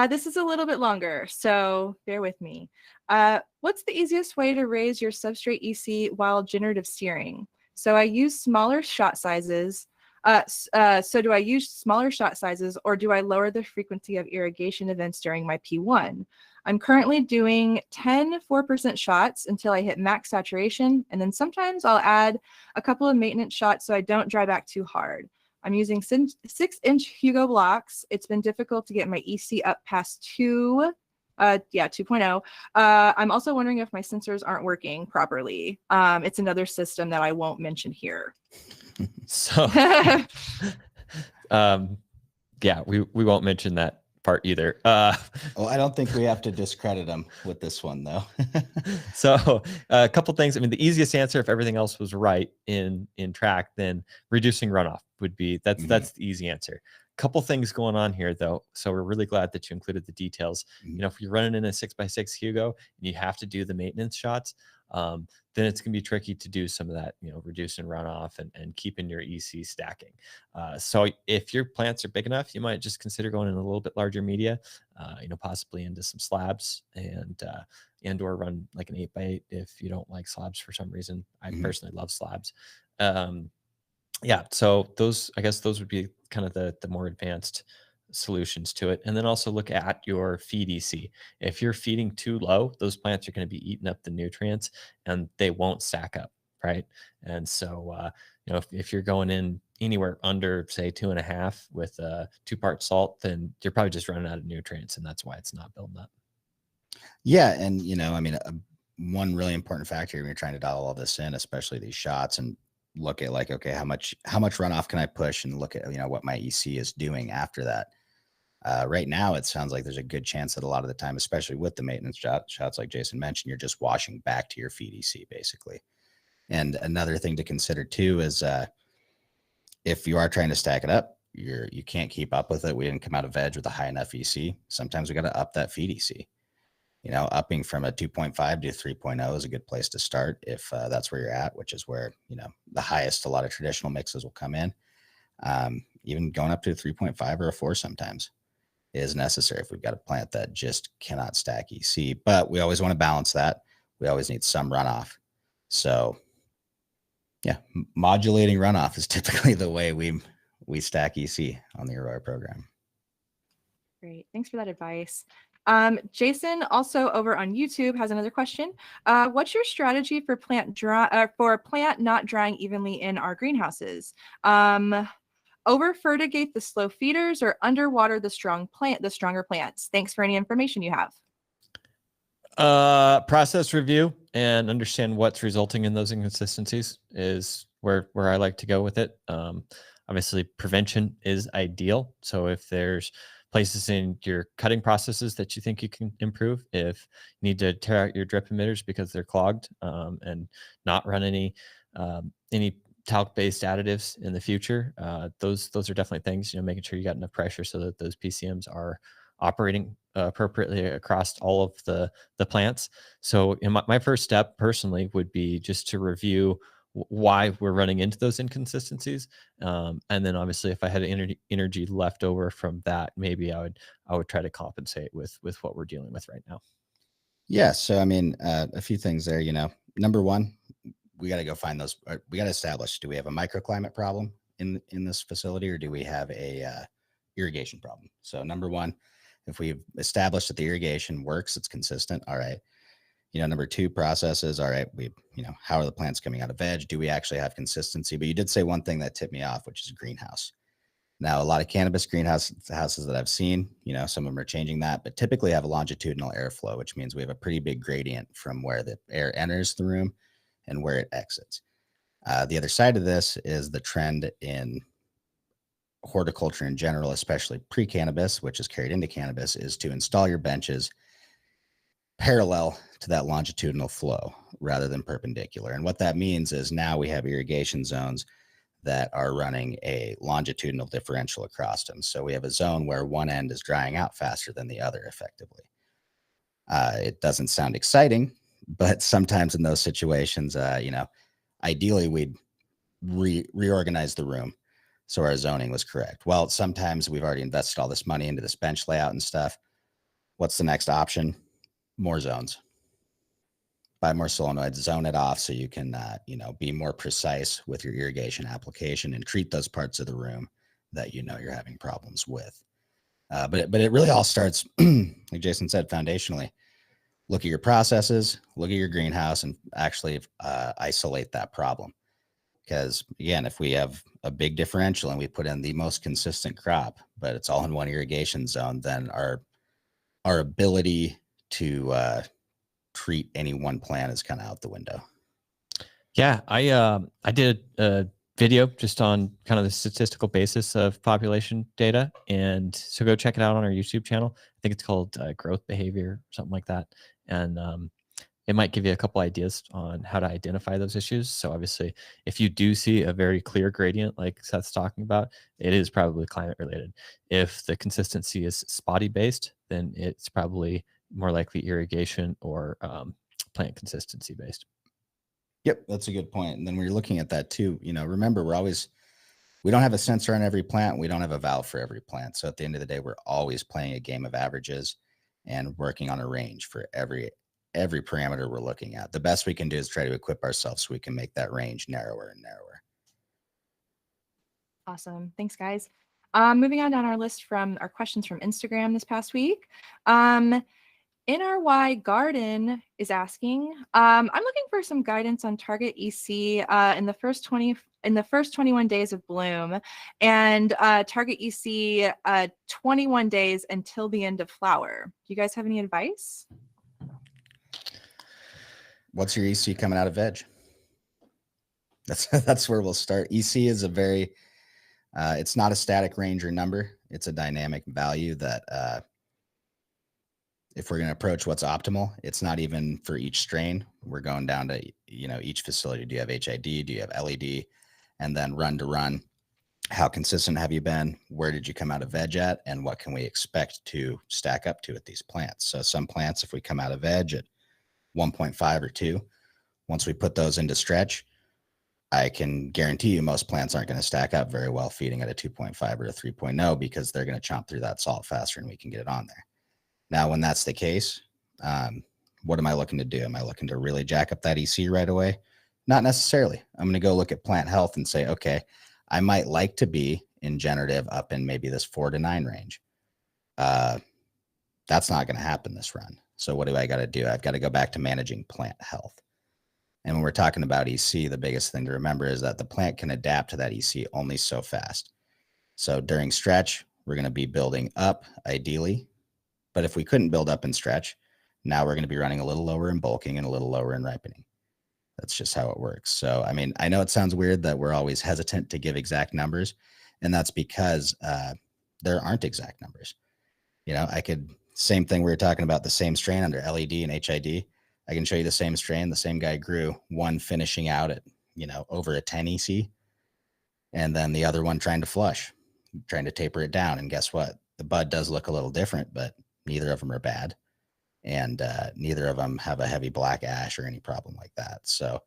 This is a little bit longer, so bear with me. What's the easiest way to raise your substrate EC while generative steering? So I use smaller shot sizes. So do I use smaller shot sizes, or do I lower the frequency of irrigation events during my P1? I'm currently doing 10 4% shots until I hit max saturation, and then sometimes I'll add a couple of maintenance shots so I don't dry back too hard. I'm using 6-inch Hugo blocks. It's been difficult to get my EC up past 2.0. I'm also wondering if my sensors aren't working properly. It's another system that I won't mention here. So yeah, we won't mention that part either. Well, I don't think we have to discredit them with this one, though. So a couple things. I mean, the easiest answer, if everything else was right in track, then reducing runoff would be that's the easy answer. Couple things going on here, though. So we're really glad that you included the details. You know, if you're running in a 6x6 Hugo and you have to do the maintenance shots, then it's going to be tricky to do some of that, you know, reducing runoff and keeping your EC stacking. So if your plants are big enough, you might just consider going in a little bit larger media, you know, possibly into some slabs and or run like an 8x8 if you don't like slabs for some reason. I personally love slabs. Yeah, so those, I guess those would be kind of the more advanced solutions to it. And then also look at your feed EC. If you're feeding too low, those plants are going to be eating up the nutrients and they won't stack up, right? And so, you know, if you're going in anywhere under, say, 2.5 with 2-part salt, then you're probably just running out of nutrients, and that's why it's not building up. Yeah, and you know, I mean, one really important factor when you're trying to dial all this in, especially these shots, and look at like, okay, how much runoff can I push, and look at, you know, what my EC is doing after that. Right now, it sounds like there's a good chance that a lot of the time, especially with the maintenance shots, like Jason mentioned, you're just washing back to your feed EC basically. And another thing to consider too is if you are trying to stack it up, you can't keep up with it. We didn't come out of veg with a high enough EC. Sometimes we got to up that feed EC. You know, upping from a 2.5 to 3.0 is a good place to start if that's where you're at, which is where, you know, the highest a lot of traditional mixes will come in. Even going up to a 3.5 or a 4 sometimes is necessary if we've got a plant that just cannot stack EC. But we always want to balance that. We always need some runoff. So, yeah, modulating runoff is typically the way we stack EC on the AROYA program. Great. Thanks for that advice. Jason, also over on YouTube, has another question. What's your strategy for plant not drying evenly in our greenhouses? Over fertigate the slow feeders or underwater the stronger plants? Thanks for any information you have. Process review and understand what's resulting in those inconsistencies is where I like to go with it. Obviously, prevention is ideal. So if there's places in your cutting processes that you think you can improve, if you need to tear out your drip emitters because they're clogged, and not run any talc-based additives in the future, those are definitely things, you know, making sure you got enough pressure so that those PCMs are operating appropriately across all of the plants. So in my first step personally would be just to review why we're running into those inconsistencies. And then obviously if I had energy left over from that, maybe I would try to compensate with what we're dealing with right now. Yeah. So, I mean, a few things there, you know, number one, we got to go find those. We got to establish, do we have a microclimate problem in this facility, or do we have a irrigation problem? So number one, if we've established that the irrigation works, it's consistent. All right. You know, number two, processes. All right. You know, how are the plants coming out of veg? Do we actually have consistency? But you did say one thing that tipped me off, which is greenhouse. Now, a lot of cannabis greenhouses that I've seen, you know, some of them are changing that, but typically have a longitudinal airflow, which means we have a pretty big gradient from where the air enters the room and where it exits. The other side of this is the trend in horticulture in general, especially pre-cannabis, which is carried into cannabis, is to install your benches parallel to that longitudinal flow rather than perpendicular. And what that means is now we have irrigation zones that are running a longitudinal differential across them. So we have a zone where one end is drying out faster than the other effectively. It doesn't sound exciting, but sometimes in those situations, you know, ideally we'd reorganize the room so our zoning was correct. Well, sometimes we've already invested all this money into this bench layout and stuff. What's the next option? More zones. Buy more solenoids, zone it off so you can, you know, be more precise with your irrigation application and treat those parts of the room that you know you're having problems with. But it really all starts, like Jason said, foundationally. Look at your processes, look at your greenhouse, and actually isolate that problem. Because again, if we have a big differential and we put in the most consistent crop, but it's all in one irrigation zone, then our ability to treat any one plant is kind of out the window. Yeah, I did a video just on kind of the statistical basis of population data. And so go check it out on our YouTube channel. I think it's called Growth Behavior, something like that. And it might give you a couple ideas on how to identify those issues. So obviously, if you do see a very clear gradient like Seth's talking about, it is probably climate related. If the consistency is spotty based, then it's probably more likely irrigation or plant consistency based. Yep, that's a good point. And then when you're looking at that too, remember we don't have a sensor on every plant. We don't have a valve for every plant. So at the end of the day, we're always playing a game of averages and working on a range for every parameter we're looking at. The best we can do is try to equip ourselves so we can make that range narrower and narrower. Awesome. Thanks, guys. Moving on down our list from our questions from Instagram this past week. NRY Garden is asking, I'm looking for some guidance on target EC in the first 21 days of bloom, and target EC 21 days until the end of flower. Do you guys have any advice? What's your EC coming out of veg? That's where we'll start. EC is a very it's not a static range or number. It's a dynamic value that if we're going to approach what's optimal, it's not even for each strain. We're going down to, each facility. Do you have HID? Do you have LED? And then run to run. How consistent have you been? Where did you come out of veg at? And what can we expect to stack up to at these plants? So some plants, if we come out of veg at 1.5 or 2, once we put those into stretch, I can guarantee you most plants aren't going to stack up very well feeding at a 2.5 or a 3.0 because they're going to chomp through that salt faster and we can get it on there. Now, when that's the case, what am I looking to do? Am I looking to really jack up that EC right away? Not necessarily. I'm going to go look at plant health and say, okay, I might like to be in generative up in maybe this 4 to 9 range. That's not going to happen this run. So what do I got to do? I've got to go back to managing plant health. And when we're talking about EC, the biggest thing to remember is that the plant can adapt to that EC only so fast. So during stretch, we're going to be building up ideally. But if we couldn't build up and stretch, now we're going to be running a little lower in bulking and a little lower in ripening. That's just how it works. So, I mean, I know it sounds weird that we're always hesitant to give exact numbers, and that's because there aren't exact numbers. Same thing we were talking about, the same strain under LED and HID. I can show you the same strain. The same guy grew one finishing out at, over a 10 EC, and then the other one trying to flush, trying to taper it down. And guess what? The bud does look a little different, but neither of them are bad. And neither of them have a heavy black ash or any problem like that. So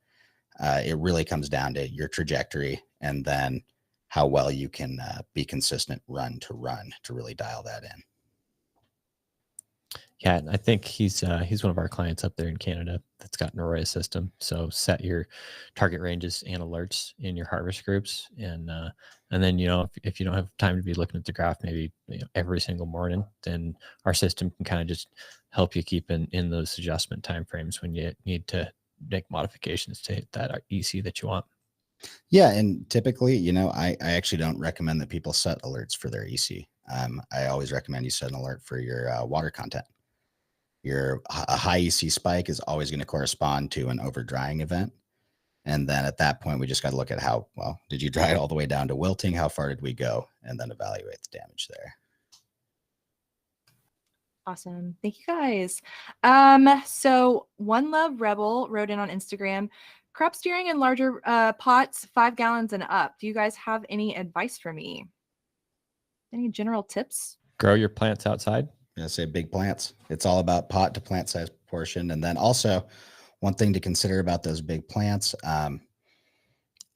it really comes down to your trajectory and then how well you can be consistent run to really dial that in. Yeah, and I think he's one of our clients up there in Canada that's got an AROYA system. So set your target ranges and alerts in your harvest groups, and then if you don't have time to be looking at the graph maybe every single morning, then our system can kind of just help you keep in those adjustment timeframes when you need to make modifications to hit that EC that you want. Yeah, and typically, I actually don't recommend that people set alerts for their EC. I always recommend you set an alert for your water content. A high EC spike is always going to correspond to an over drying event. And then at that point, we just got to look at how well did you dry it all the way down to wilting? How far did we go? And then evaluate the damage there. Awesome. Thank you, guys. So One Love Rebel wrote in on Instagram, crop steering in larger pots, 5 gallons and up. Do you guys have any advice for me? Any general tips? Grow your plants outside. I say big plants. It's all about pot to plant size proportion. And then also one thing to consider about those big plants.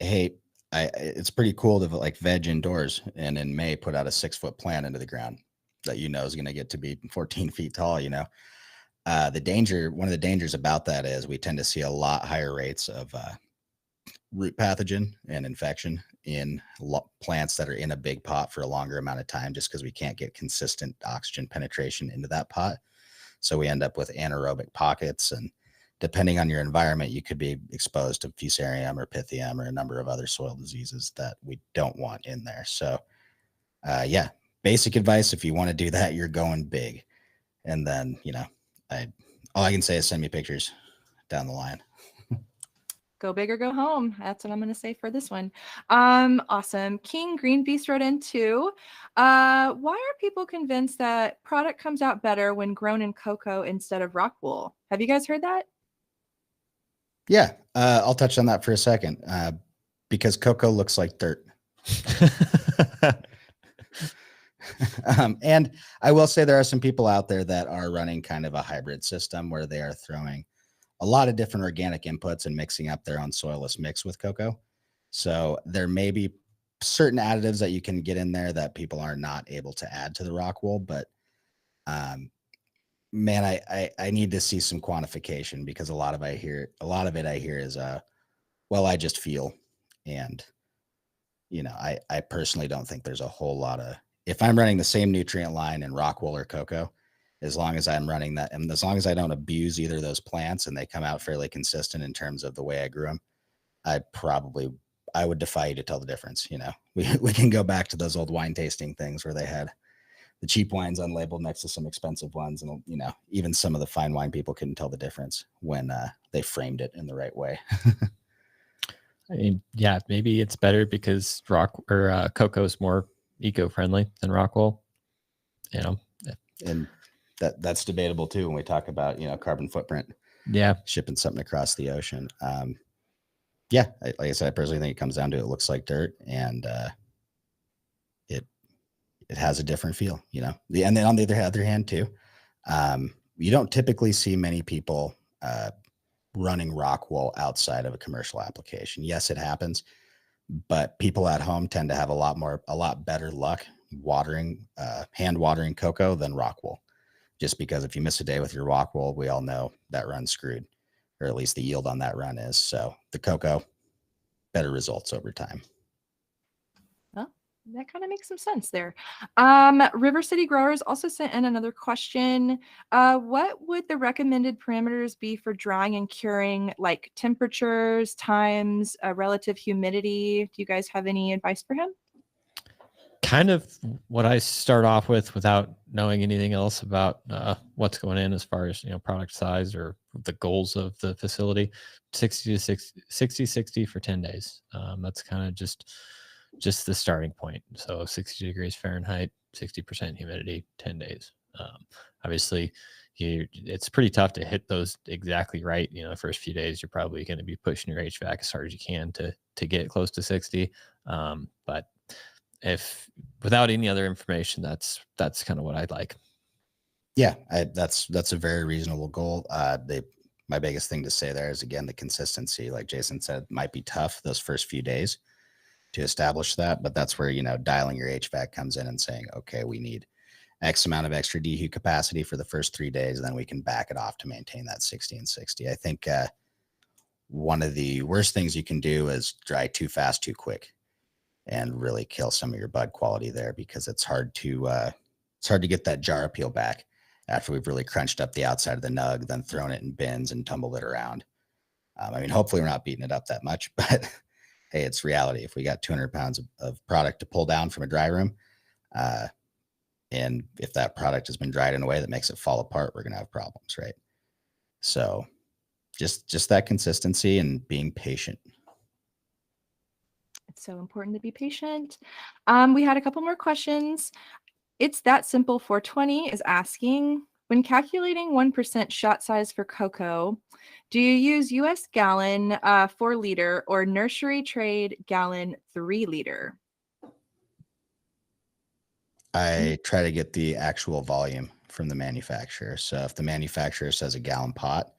It's pretty cool to like veg indoors and in May put out a 6-foot plant into the ground that is going to get to be 14 feet tall. One of the dangers about that is we tend to see a lot higher rates of root pathogen and infection in plants that are in a big pot for a longer amount of time, just because we can't get consistent oxygen penetration into that pot. So we end up with anaerobic pockets, and depending on your environment, you could be exposed to fusarium or pythium or a number of other soil diseases that we don't want in there. So basic advice, if you want to do that, you're going big. And then, all I can say is send me pictures down the line. Go big or go home. That's what I'm going to say for this one. Awesome. King Green Beast wrote in too. Why are people convinced that product comes out better when grown in cocoa instead of rock wool? Have you guys heard that? Yeah, I'll touch on that for a second. Because cocoa looks like dirt. And I will say there are some people out there that are running kind of a hybrid system where they are throwing a lot of different organic inputs and mixing up their own soilless mix with cocoa. So there may be certain additives that you can get in there that people are not able to add to the rock wool, but man, I need to see some quantification, because a lot of it I hear is well, I just feel. And I personally don't think there's a whole lot of, if I'm running the same nutrient line in rock wool or cocoa, as long as I'm running that, and as long as I don't abuse either of those plants and they come out fairly consistent in terms of the way I grew them, I would defy you to tell the difference. We can go back to those old wine tasting things where they had the cheap wines unlabeled next to some expensive ones. And, even some of the fine wine people couldn't tell the difference when they framed it in the right way. I mean, yeah, maybe it's better because cocoa is more eco-friendly than rock wool. And that's debatable too when we talk about carbon footprint. Yeah, shipping something across the ocean. Yeah, like I said, I personally think it comes down to it looks like dirt, and it has a different feel. And then on the other hand too, you don't typically see many people running rock wool outside of a commercial application. Yes, it happens, but people at home tend to have a lot better luck hand watering cocoa than rock wool. Just because if you miss a day with your rock wool, we all know that run's screwed, or at least the yield on that run is. So the cocoa, better results over time. Well, that kind of makes some sense there. River City Growers also sent in another question. What would the recommended parameters be for drying and curing, like temperatures, times, relative humidity? Do you guys have any advice for him? Kind of what I start off with without knowing anything else about what's going in as far as product size or the goals of the facility. 60 for 10 days. That's kind of just the starting point. So 60 degrees Fahrenheit, 60% humidity, 10 days. Obviously it's pretty tough to hit those exactly right. The first few days you're probably going to be pushing your HVAC as hard as you can to get close to 60. But if without any other information, that's kind of what I'd like. Yeah, that's a very reasonable goal. My biggest thing to say there is, again, the consistency. Like Jason said, might be tough those first few days to establish that, but that's where dialing your HVAC comes in and saying, okay, we need X amount of extra dehu capacity for the first 3 days, and then we can back it off to maintain that 60 and 60. I think one of the worst things you can do is dry too fast, too quick, and really kill some of your bud quality there, because it's hard to get that jar appeal back after we've really crunched up the outside of the nug, then thrown it in bins and tumbled it around. Hopefully we're not beating it up that much, but hey, it's reality. If we got 200 pounds of product to pull down from a dry room, and if that product has been dried in a way that makes it fall apart, we're going to have problems, right? So just that consistency and being patient. It's so important to be patient. We had a couple more questions. It's That Simple 420 is asking, when calculating 1% shot size for cocoa, do you use US gallon 4 liter or nursery trade gallon 3 liter? I try to get the actual volume from the manufacturer. So if the manufacturer says a gallon pot,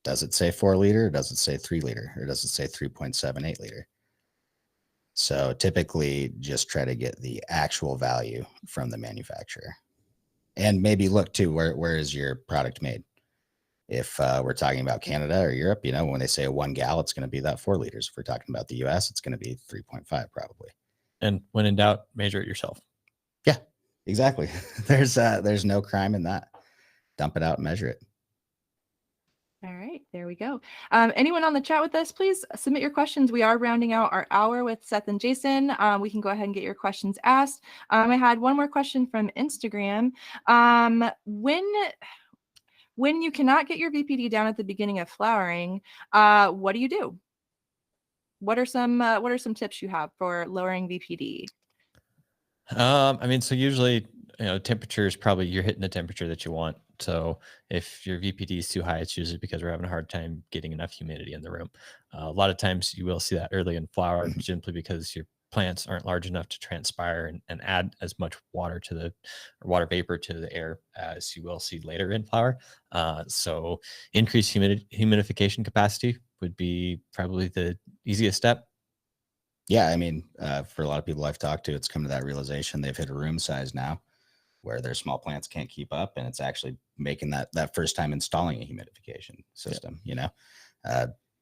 does it say 4 liter? Or does it say 3 liter? Or does it say 3.78 liter? So typically just try to get the actual value from the manufacturer, and maybe look too, where is your product made? If we're talking about Canada or Europe, when they say a 1 gal, it's going to be that 4 liters. If we're talking about the US, it's going to be 3.5 probably. And when in doubt, measure it yourself. Yeah, exactly. There's no crime in that. Dump it out and measure it. All right, there we go. Anyone on the chat with us, please submit your questions. We are rounding out our hour with Seth and Jason. We can go ahead and get your questions asked. I had one more question from Instagram. When you cannot get your VPD down at the beginning of flowering, what do you do? what are some tips you have for lowering VPD? I mean, so usually, temperature is probably you're hitting the temperature that you want. So if your VPD is too high, it's usually because we're having a hard time getting enough humidity in the room. A lot of times you will see that early in flower simply because your plants aren't large enough to transpire and add as much water to the water vapor to the air as you will see later in flower. So increased humidification capacity would be probably the easiest step. Yeah, I mean, for a lot of people I've talked to, it's come to that realization they've hit a room size now where their small plants can't keep up, and it's actually making that first time installing a humidification system.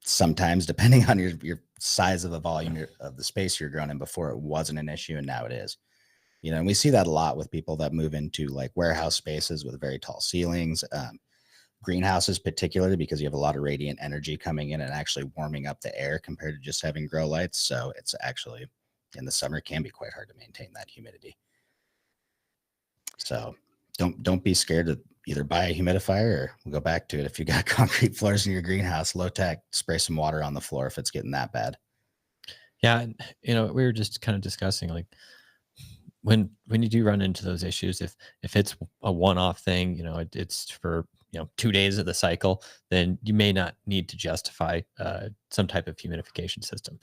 Sometimes depending on your size of the volume of the space you're growing in, before it wasn't an issue and now it is. And we see that a lot with people that move into like warehouse spaces with very tall ceilings, greenhouses particularly, because you have a lot of radiant energy coming in and actually warming up the air compared to just having grow lights. So it's actually in the summer can be quite hard to maintain that humidity. So don't be scared to either buy a humidifier, or we'll go back to it. If you got concrete floors in your greenhouse, low tech, spray some water on the floor if it's getting that bad. Yeah. And, we were just kind of discussing like when you do run into those issues, if it's a one-off thing, it's for 2 days of the cycle, then you may not need to justify some type of humidification system.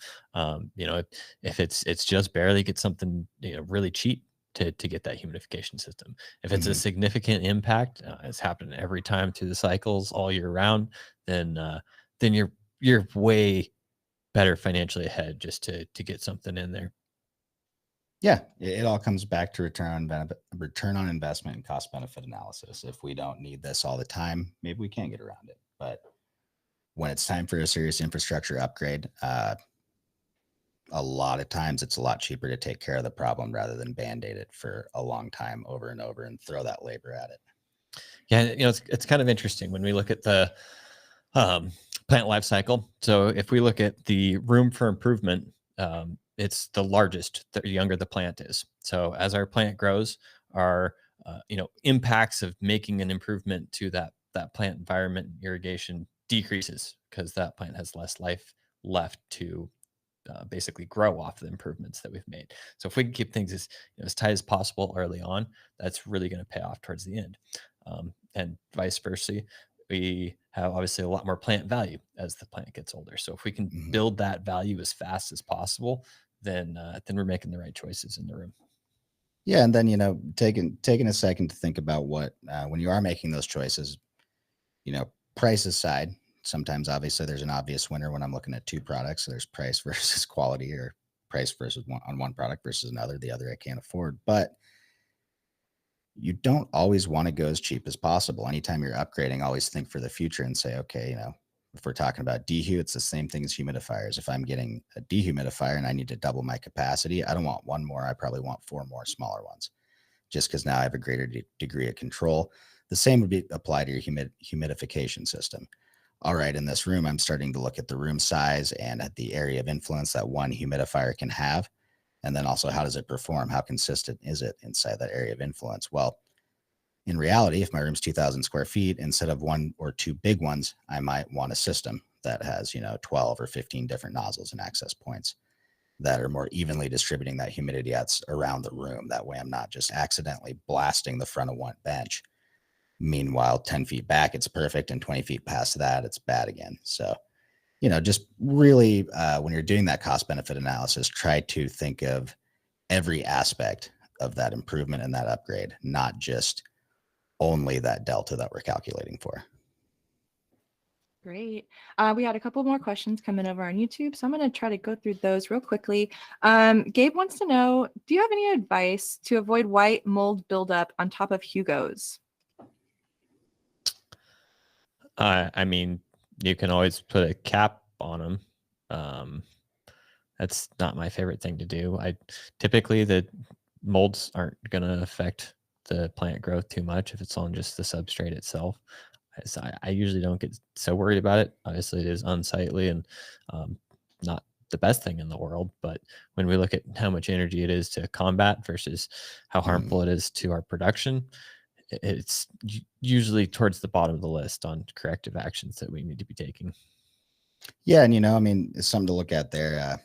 If it's just barely, get something really cheap to get that humidification system. If it's a significant impact, it's happening every time through the cycles all year round, then you're way better financially ahead just to get something in there. Yeah, it all comes back to return on investment and cost benefit analysis. If we don't need this all the time, maybe we can't get around it. But when it's time for a serious infrastructure upgrade, a lot of times it's a lot cheaper to take care of the problem rather than band-aid it for a long time over and over and throw that labor at it. Yeah, it's kind of interesting when we look at the plant life cycle. So if we look at the room for improvement, it's the largest the younger the plant is. So as our plant grows, our impacts of making an improvement to that plant environment irrigation decreases because that plant has less life left to basically grow off the improvements that we've made. So if we can keep things as tight as possible early on, that's really going to pay off towards the end. And vice versa, we have obviously a lot more plant value as the plant gets older. So if we can build that value as fast as possible, then we're making the right choices in the room. Yeah, and then taking a second to think about what when you are making those choices, price aside. Sometimes obviously there's an obvious winner when I'm looking at two products. So there's price versus quality, or price versus one product versus another. The other I can't afford, but you don't always want to go as cheap as possible. Anytime you're upgrading, always think for the future and say, okay, if we're talking about dehu, it's the same thing as humidifiers. If I'm getting a dehumidifier and I need to double my capacity, I don't want one more. I probably want 4 more smaller ones, just because now I have a greater degree of control. The same would be applied to your humidification system. All right, in this room, I'm starting to look at the room size and at the area of influence that one humidifier can have. And then also, how does it perform? How consistent is it inside that area of influence? Well, in reality, if my room's 2,000 square feet, instead of 1 or 2 big ones, I might want a system that has, 12 or 15 different nozzles and access points that are more evenly distributing that humidity around the room. That way I'm not just accidentally blasting the front of one bench. Meanwhile, 10 feet back, it's perfect. And 20 feet past that, it's bad again. So, just really, when you're doing that cost benefit analysis, try to think of every aspect of that improvement and that upgrade, not just only that delta that we're calculating for. Great. We had a couple more questions coming over on YouTube, so I'm going to try to go through those real quickly. Gabe wants to know, do you have any advice to avoid white mold buildup on top of Hugo'S? I mean, you can always put a cap on them. That's not my favorite thing to do. Typically the molds aren't going to affect the plant growth too much if it's on just the substrate itself. So I usually don't get so worried about it. Obviously, it is unsightly and not the best thing in the world. But when we look at how much energy it is to combat versus how harmful it is to our production, it's usually towards the bottom of the list on corrective actions that we need to be taking. Yeah, and I mean, it's something to look at there.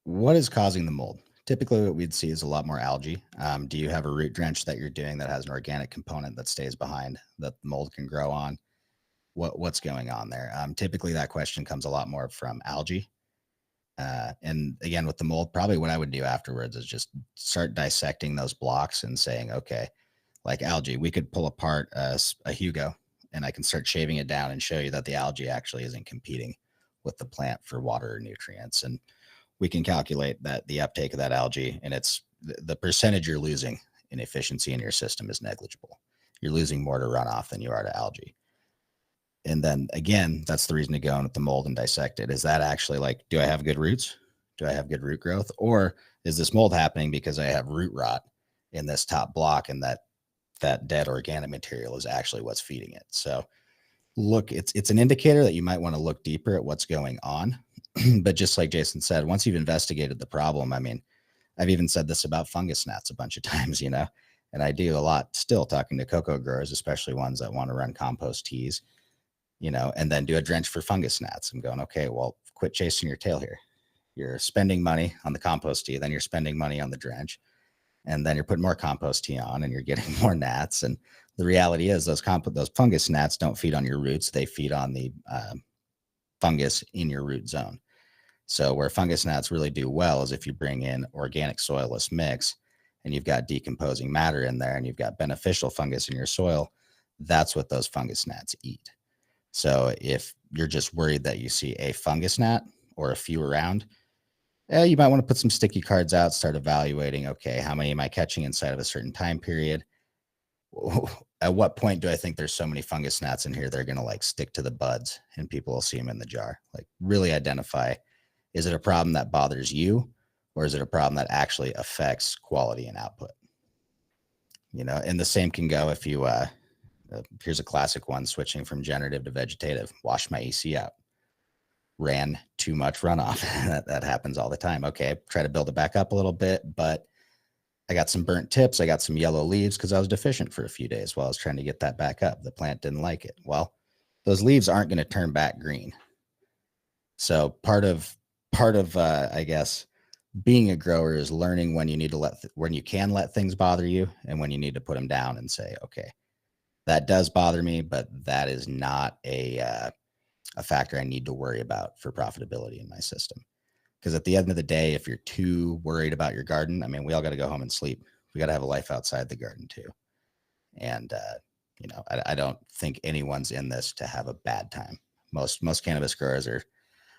What is causing the mold? Typically, what we'd see is a lot more algae. Do you have a root drench that you're doing that has an organic component that stays behind that the mold can grow on? What's going on there? Typically, that question comes a lot more from algae. And again, with the mold, probably what I would do afterwards is just start dissecting those blocks and saying, okay, like algae, we could pull apart a Hugo and I can start shaving it down and show you that the algae actually isn't competing with the plant for water or nutrients. And we can calculate that the uptake of that algae and it's the percentage you're losing in efficiency in your system is negligible. You're losing more to runoff than you are to algae. And then again, that's the reason to go in with the mold and dissect it. Is that actually like, do I have good roots? Do I have good root growth? Or is this mold happening because I have root rot in this top block and that dead organic material is actually what's feeding it? So look, it's an indicator that you might want to look deeper at what's going on. But just like Jason said, once you've investigated the problem, I mean, I've even said this about fungus gnats a bunch of times, and I do a lot still talking to cocoa growers, especially ones that want to run compost teas, and then do a drench for fungus gnats. I'm going, okay, well, quit chasing your tail here. You're spending money on the compost tea, then you're spending money on the drench, and then you're putting more compost tea on and you're getting more gnats. And the reality is those fungus gnats don't feed on your roots. They feed on the fungus in your root zone. So where fungus gnats really do well is if you bring in organic soilless mix and you've got decomposing matter in there and you've got beneficial fungus in your soil, that's what those fungus gnats eat. So if you're just worried that you see a fungus gnat or a few around, you might want to put some sticky cards out, start evaluating, okay, how many am I catching inside of a certain time period? At what point do I think there's so many fungus gnats in here they're going to like stick to the buds and people will see them in the jar? Like really identify, is it a problem that bothers you or is it a problem that actually affects quality and output? And the same can go if you, here's a classic one, switching from generative to vegetative, wash my EC out. Ran too much runoff. that happens all the time. Okay, try to build it back up a little bit, but I got some burnt tips. I got some yellow leaves because I was deficient for a few days while I was trying to get that back up. The plant didn't like it. Well, those leaves aren't going to turn back green. So part of I guess being a grower is learning when you need to when you can let things bother you and when you need to put them down and say, okay, that does bother me, but that is not a factor I need to worry about for profitability in my system. Because at the end of the day, if you're too worried about your garden, I mean, we all got to go home and sleep. We got to have a life outside the garden too. And, I don't think anyone's in this to have a bad time. Most cannabis growers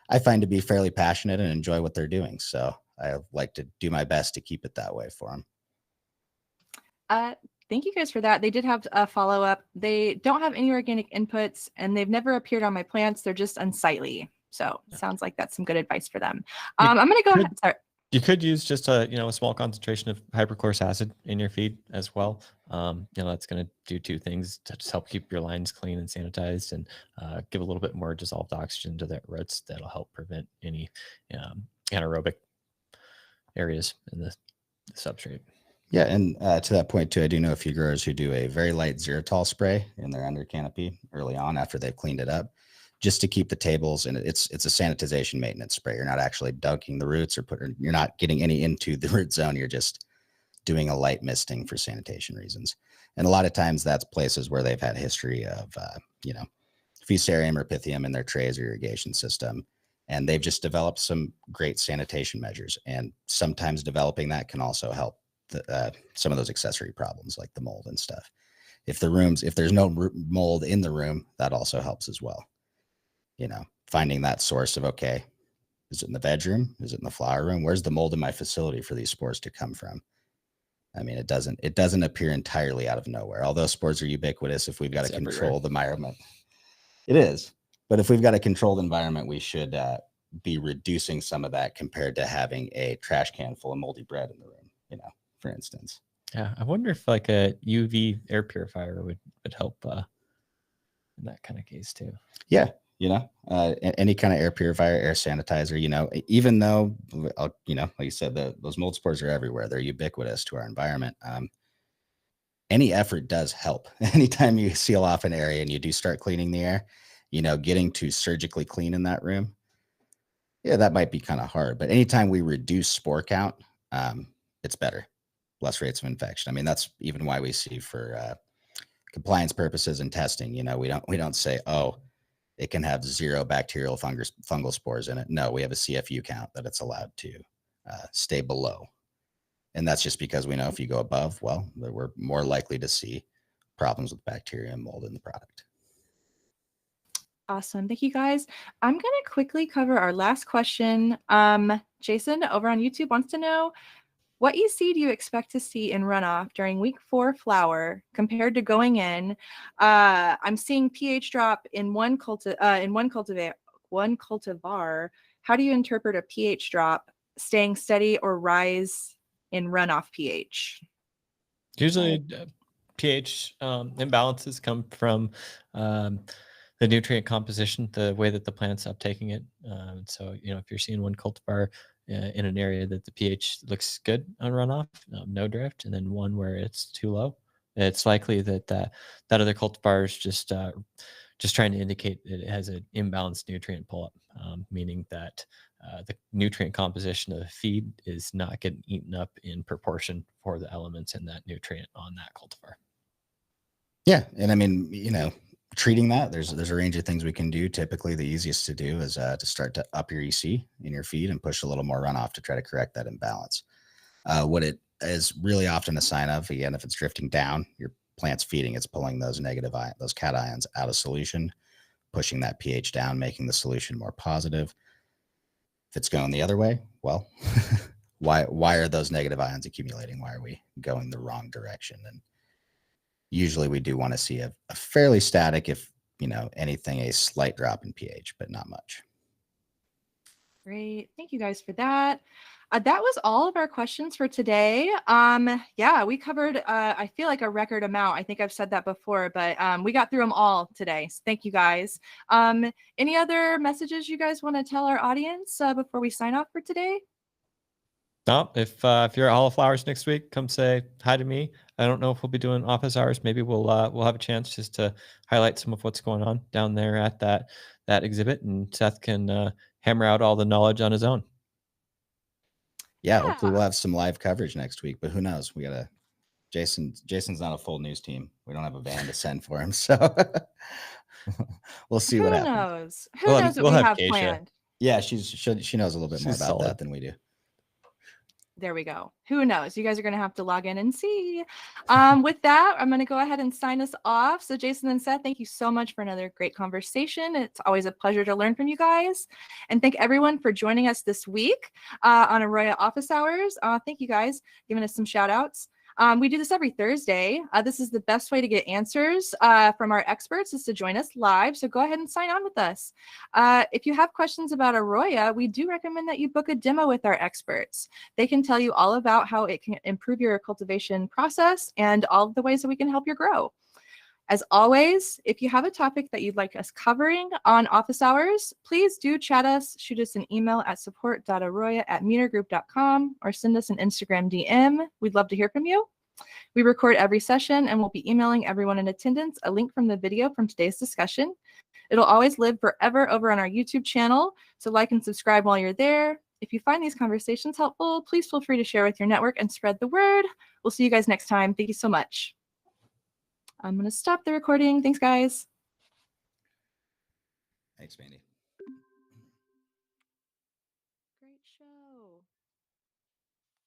I find to be fairly passionate and enjoy what they're doing. So I like to do my best to keep it that way for them. Thank you guys for that. They did have a follow-up. They don't have any organic inputs and they've never appeared on my plants. They're just unsightly. So it sounds like that's some good advice for them. I'm going to go ahead. Sorry. You could use just a small concentration of hypochlorous acid in your feed as well. That's going to do two things to just help keep your lines clean and sanitized and give a little bit more dissolved oxygen to the roots. That'll help prevent any anaerobic areas in the substrate. Yeah, and to that point too, I do know a few growers who do a very light xeritol spray in their under canopy early on after they've cleaned it up, just to keep the tables. And it's a sanitization maintenance spray. You're not actually dunking the roots you're not getting any into the root zone. You're just doing a light misting for sanitation reasons. And a lot of times that's places where they've had a history of, Fusarium or Pythium in their trays or irrigation system. And they've just developed some great sanitation measures. And sometimes developing that can also help some of those accessory problems like the mold and stuff. If there's no mold in the room, that also helps as well. Finding that source of, okay, is it in the veg room? Is it in the flower room? Where's the mold in my facility for these spores to come from? I mean, it doesn't appear entirely out of nowhere. Although spores are ubiquitous, if we've got to control the environment, it is. But if we've got a controlled environment, we should be reducing some of that compared to having a trash can full of moldy bread in the room, for instance. Yeah, I wonder if like a UV air purifier would help in that kind of case too. Yeah, any kind of air purifier, air sanitizer, even though, like you said, those mold spores are everywhere. They're ubiquitous to our environment. Any effort does help. Anytime you seal off an area and you do start cleaning the air, getting to surgically clean in that room, yeah, that might be kind of hard. But anytime we reduce spore count, it's better, less rates of infection. I mean, that's even why we see for compliance purposes and testing, we don't say, oh, it can have 0 bacterial fungal spores in it. No, we have a CFU count that it's allowed to stay below. And that's just because we know if you go above, well, we're more likely to see problems with bacteria and mold in the product. Awesome. Thank you, guys. I'm going to quickly cover our last question. Jason over on YouTube wants to know, what EC do you expect to see in runoff during week 4 flower compared to going in? I'm seeing pH drop in one cultivar. How do you interpret a pH drop staying steady or rise in runoff pH? Usually pH imbalances come from the nutrient composition, the way that the plant's uptaking it. So, if you're seeing one cultivar in an area that the pH looks good on runoff, no drift, and then one where it's too low, it's likely that other cultivar is just trying to indicate that it has an imbalanced nutrient pull-up, meaning that the nutrient composition of the feed is not getting eaten up in proportion for the elements in that nutrient on that cultivar. Yeah, and I mean, treating that, there's a range of things we can do. Typically, the easiest to do is to start to up your EC in your feed and push a little more runoff to try to correct that imbalance. What it is really often a sign of, again, if it's drifting down, your plant's feeding, it's pulling those those cations out of solution, pushing that pH down, making the solution more positive. If it's going the other way, well, why are those negative ions accumulating? Why are we going the wrong direction? And usually we do want to see a fairly static, if anything, a slight drop in pH, but not much. Great. Thank you guys for that. That was all of our questions for today. Yeah, we covered, I feel like a record amount. I think I've said that before, but we got through them all today. So thank you guys. Any other messages you guys want to tell our audience before we sign off for today? No, if you're at Hall of Flowers next week, come say hi to me. I don't know if we'll be doing office hours. Maybe we'll have a chance just to highlight some of what's going on down there at that exhibit, and Seth can hammer out all the knowledge on his own. Yeah, hopefully we'll have some live coverage next week, but who knows? We gotta Jason's not a full news team. We don't have a van to send for him, so we'll see what happens. Who knows? Who knows what we have planned? Yeah, she knows a little bit more about solid. that than we do. There we go. Who knows? You guys are going to have to log in and see. With that, I'm going to go ahead and sign us off. So Jason and Seth, thank you so much for another great conversation. It's always a pleasure to learn from you guys. And thank everyone for joining us this week on AROYA Office Hours. Thank you guys giving us some shout outs. We do this every Thursday. This is the best way to get answers from our experts, is to join us live. So go ahead and sign on with us. If you have questions about AROYA, we do recommend that you book a demo with our experts. They can tell you all about how it can improve your cultivation process and all of the ways that we can help you grow. As always, if you have a topic that you'd like us covering on office hours, please do chat us, shoot us an email at support.aroya@metergroup.com, or send us an Instagram DM. We'd love to hear from you. We record every session and we'll be emailing everyone in attendance a link from the video from today's discussion. It'll always live forever over on our YouTube channel, so like and subscribe while you're there. If you find these conversations helpful, please feel free to share with your network and spread the word. We'll see you guys next time. Thank you so much. I'm going to stop the recording. Thanks, guys. Thanks, Mandy.